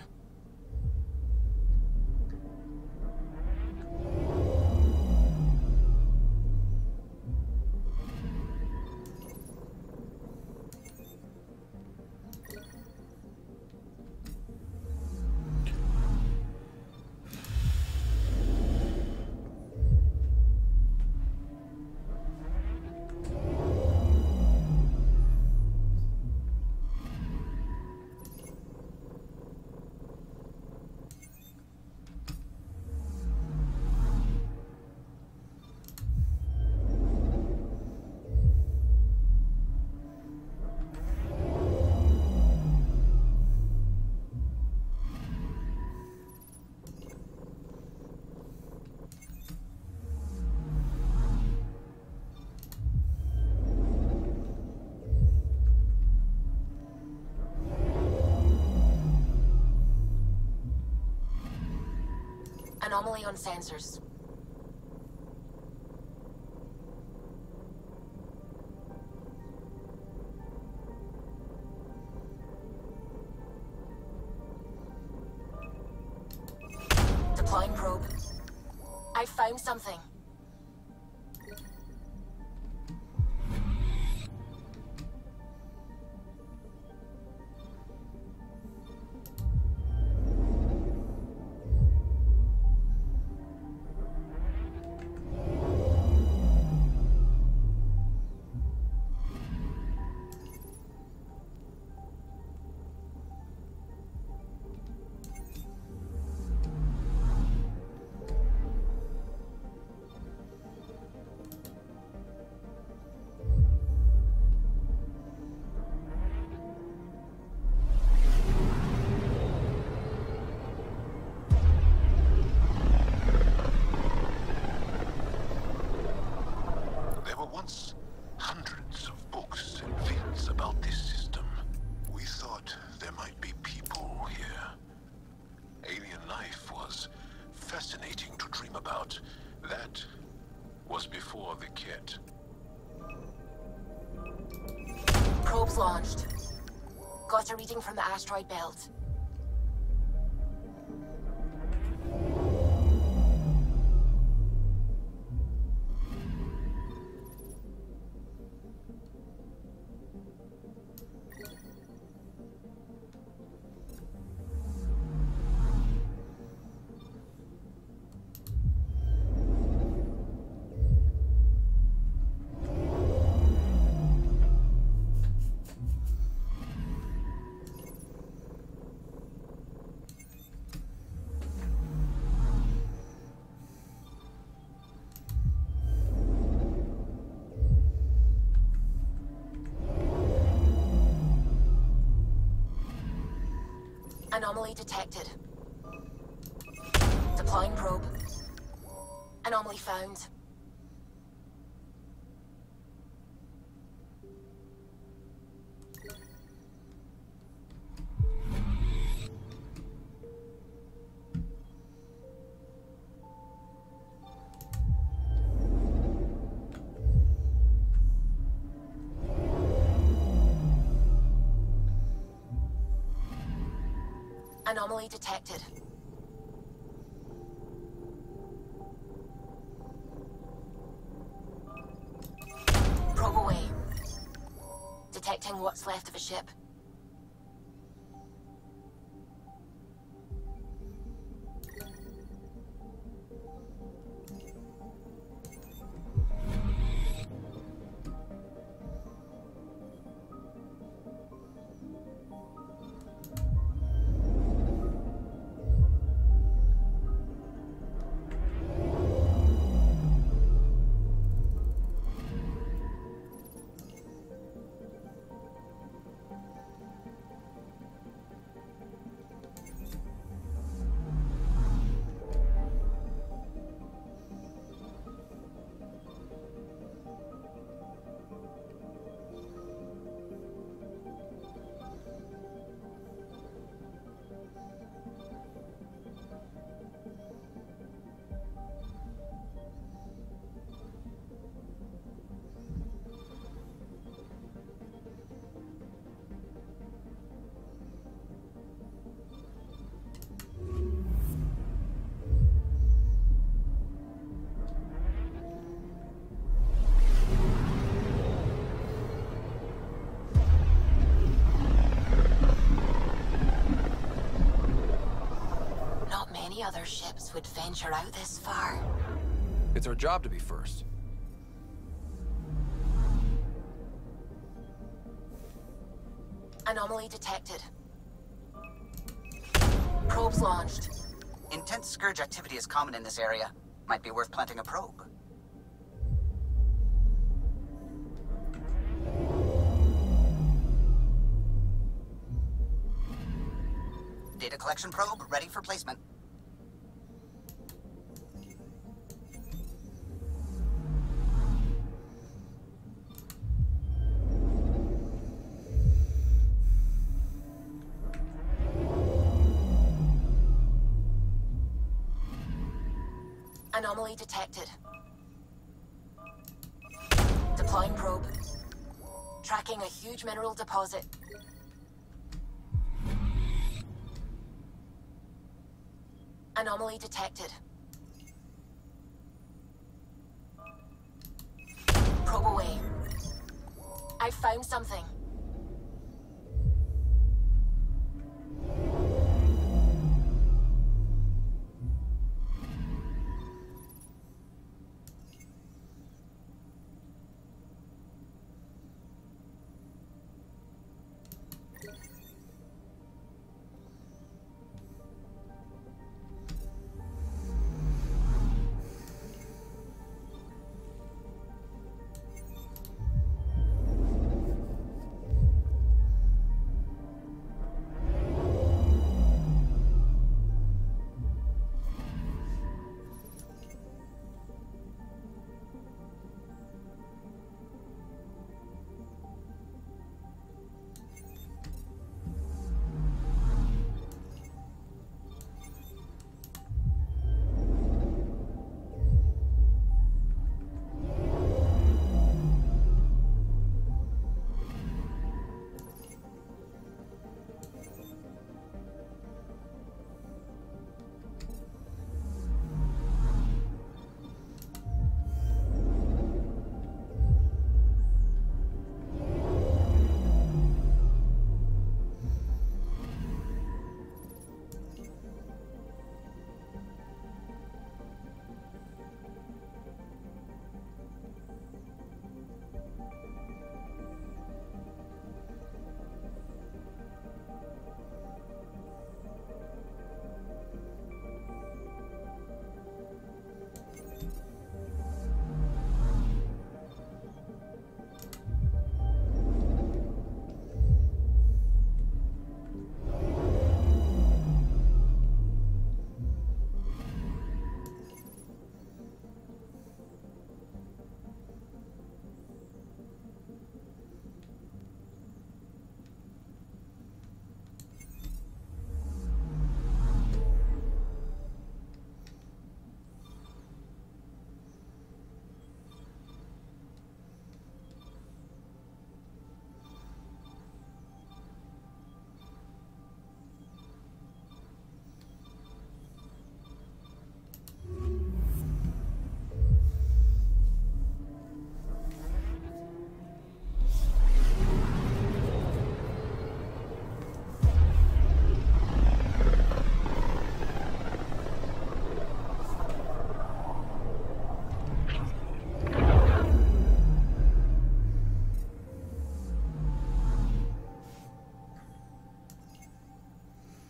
[SPEAKER 9] Anomaly on sensors. Deploying probe. I found something.
[SPEAKER 6] Once, hundreds of books and films about this system. We thought there might be people here. Alien life was fascinating to dream about. That was before the kit.
[SPEAKER 9] Probes launched. Got a reading from the asteroid belt. Anomaly detected. Deploying probe. Anomaly found. Anomaly detected. Probe away. Detecting what's left of a ship. any other ships would venture out this far.
[SPEAKER 5] It's our job to be first.
[SPEAKER 9] Anomaly detected. Probes launched.
[SPEAKER 8] Intense scourge activity is common in this area. Might be worth planting a probe. Data collection probe ready for placement.
[SPEAKER 9] Anomaly detected. Deploying probe. Tracking a huge mineral deposit. Anomaly detected. Probe away. I found something.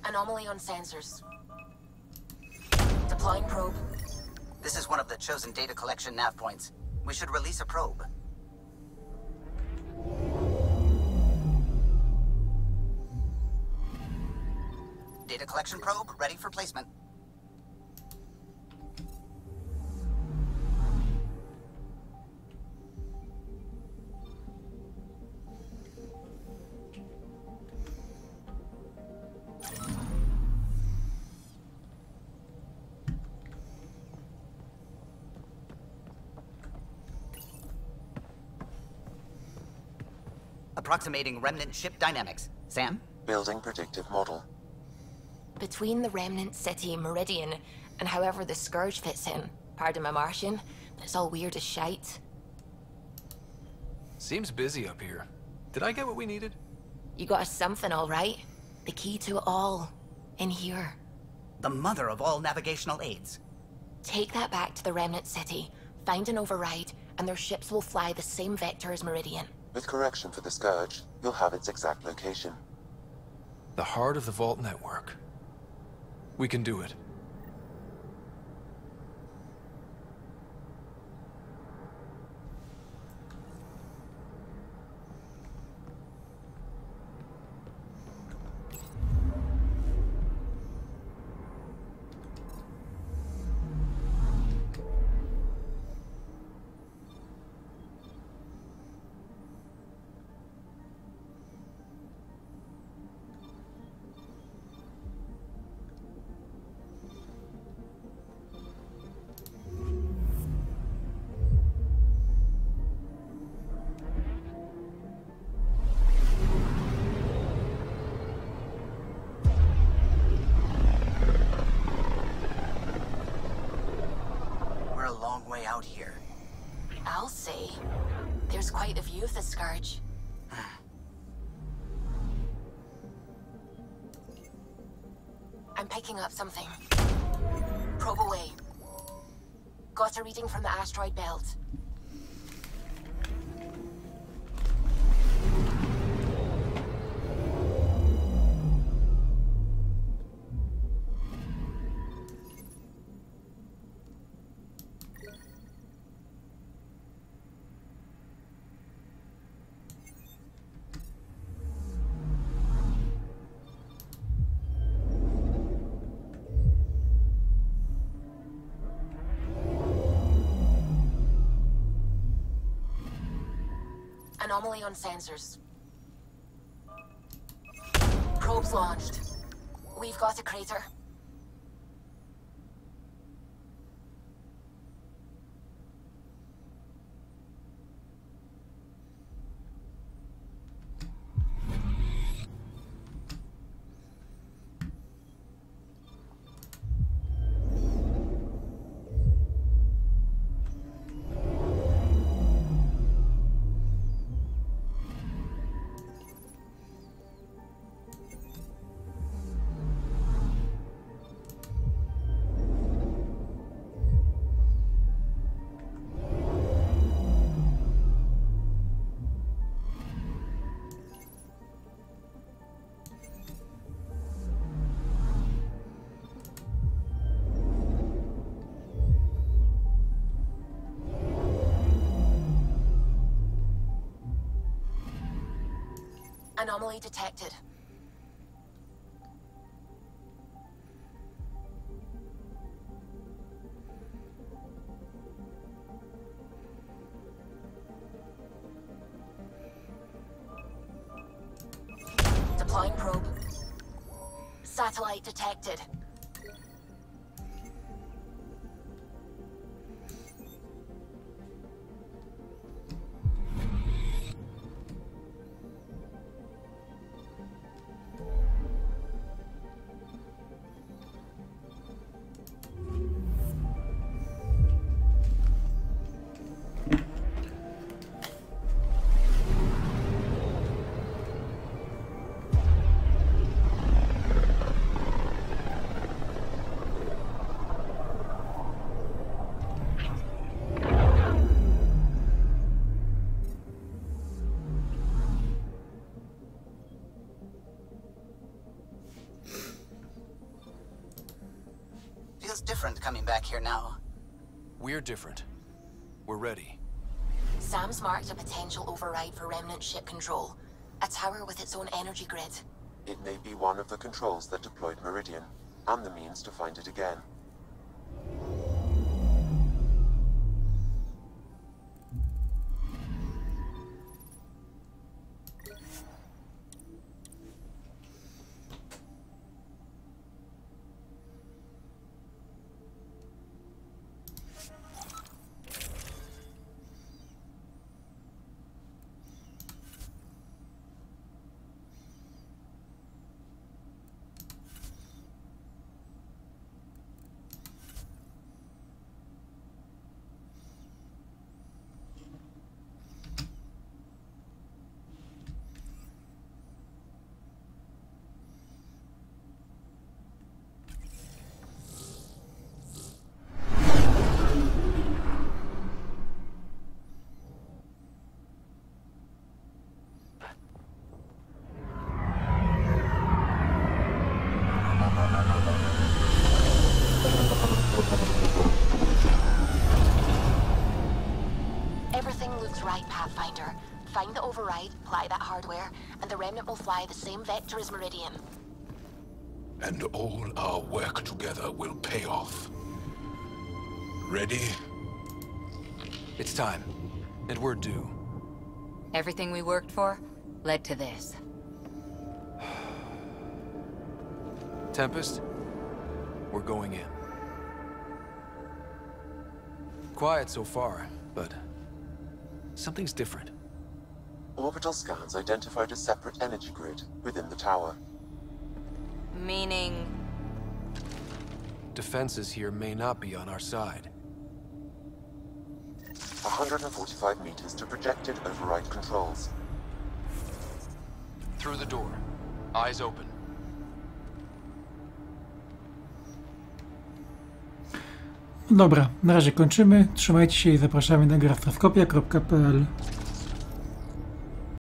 [SPEAKER 9] Anomaly on sensors. Deploying probe.
[SPEAKER 8] This is one of the chosen data collection nav points. We should release a probe. Data collection probe ready for placement. Approximating remnant ship dynamics. Sam?
[SPEAKER 7] Building predictive model.
[SPEAKER 9] Between the remnant city Meridian and however the Scourge fits in, pardon my Martian, but it's all weird as shite.
[SPEAKER 5] Seems busy up here. Did I get what we needed?
[SPEAKER 9] You got us something, all right. The key to it all. In here.
[SPEAKER 8] the mother of all navigational aids.
[SPEAKER 9] Take that back to the Remnant City, find an override, and their ships will fly the same vector as Meridian.
[SPEAKER 7] With correction for the Scourge, you'll have its exact location.
[SPEAKER 5] The heart of the Vault network. We can do it.
[SPEAKER 8] Way out here.
[SPEAKER 9] I'll say. There's quite a view of the Scourge. I'm picking up something. Probe away. Got a reading from the asteroid belt. Anomaly on sensors. Probes launched. We've got a crater. Anomaly detected. Deploying probe. Satellite detected.
[SPEAKER 8] Feels different coming back here now.
[SPEAKER 5] We're different. We're ready.
[SPEAKER 9] Sam's marked a potential override for Remnant ship control. A tower with its own energy grid.
[SPEAKER 7] It may be one of the controls that deployed Meridian, and the means to find it again.
[SPEAKER 9] That's right, Pathfinder. Find the override, apply that hardware, and the remnant will fly the same vector as Meridian.
[SPEAKER 6] And all our work together will pay off. Ready?
[SPEAKER 5] It's time. And we're due.
[SPEAKER 27] Everything we worked for led to this.
[SPEAKER 5] Tempest, we're going in. Quiet so far, but something's different.
[SPEAKER 7] Orbital scans identified a separate energy grid within the tower.
[SPEAKER 27] Meaning?
[SPEAKER 5] Defenses here may not be on our side.
[SPEAKER 7] 145 meters to projected override controls.
[SPEAKER 5] Through the door. Eyes open.
[SPEAKER 14] Dobra, na razie kończymy. Trzymajcie się i zapraszamy na graftrafkopia.pl.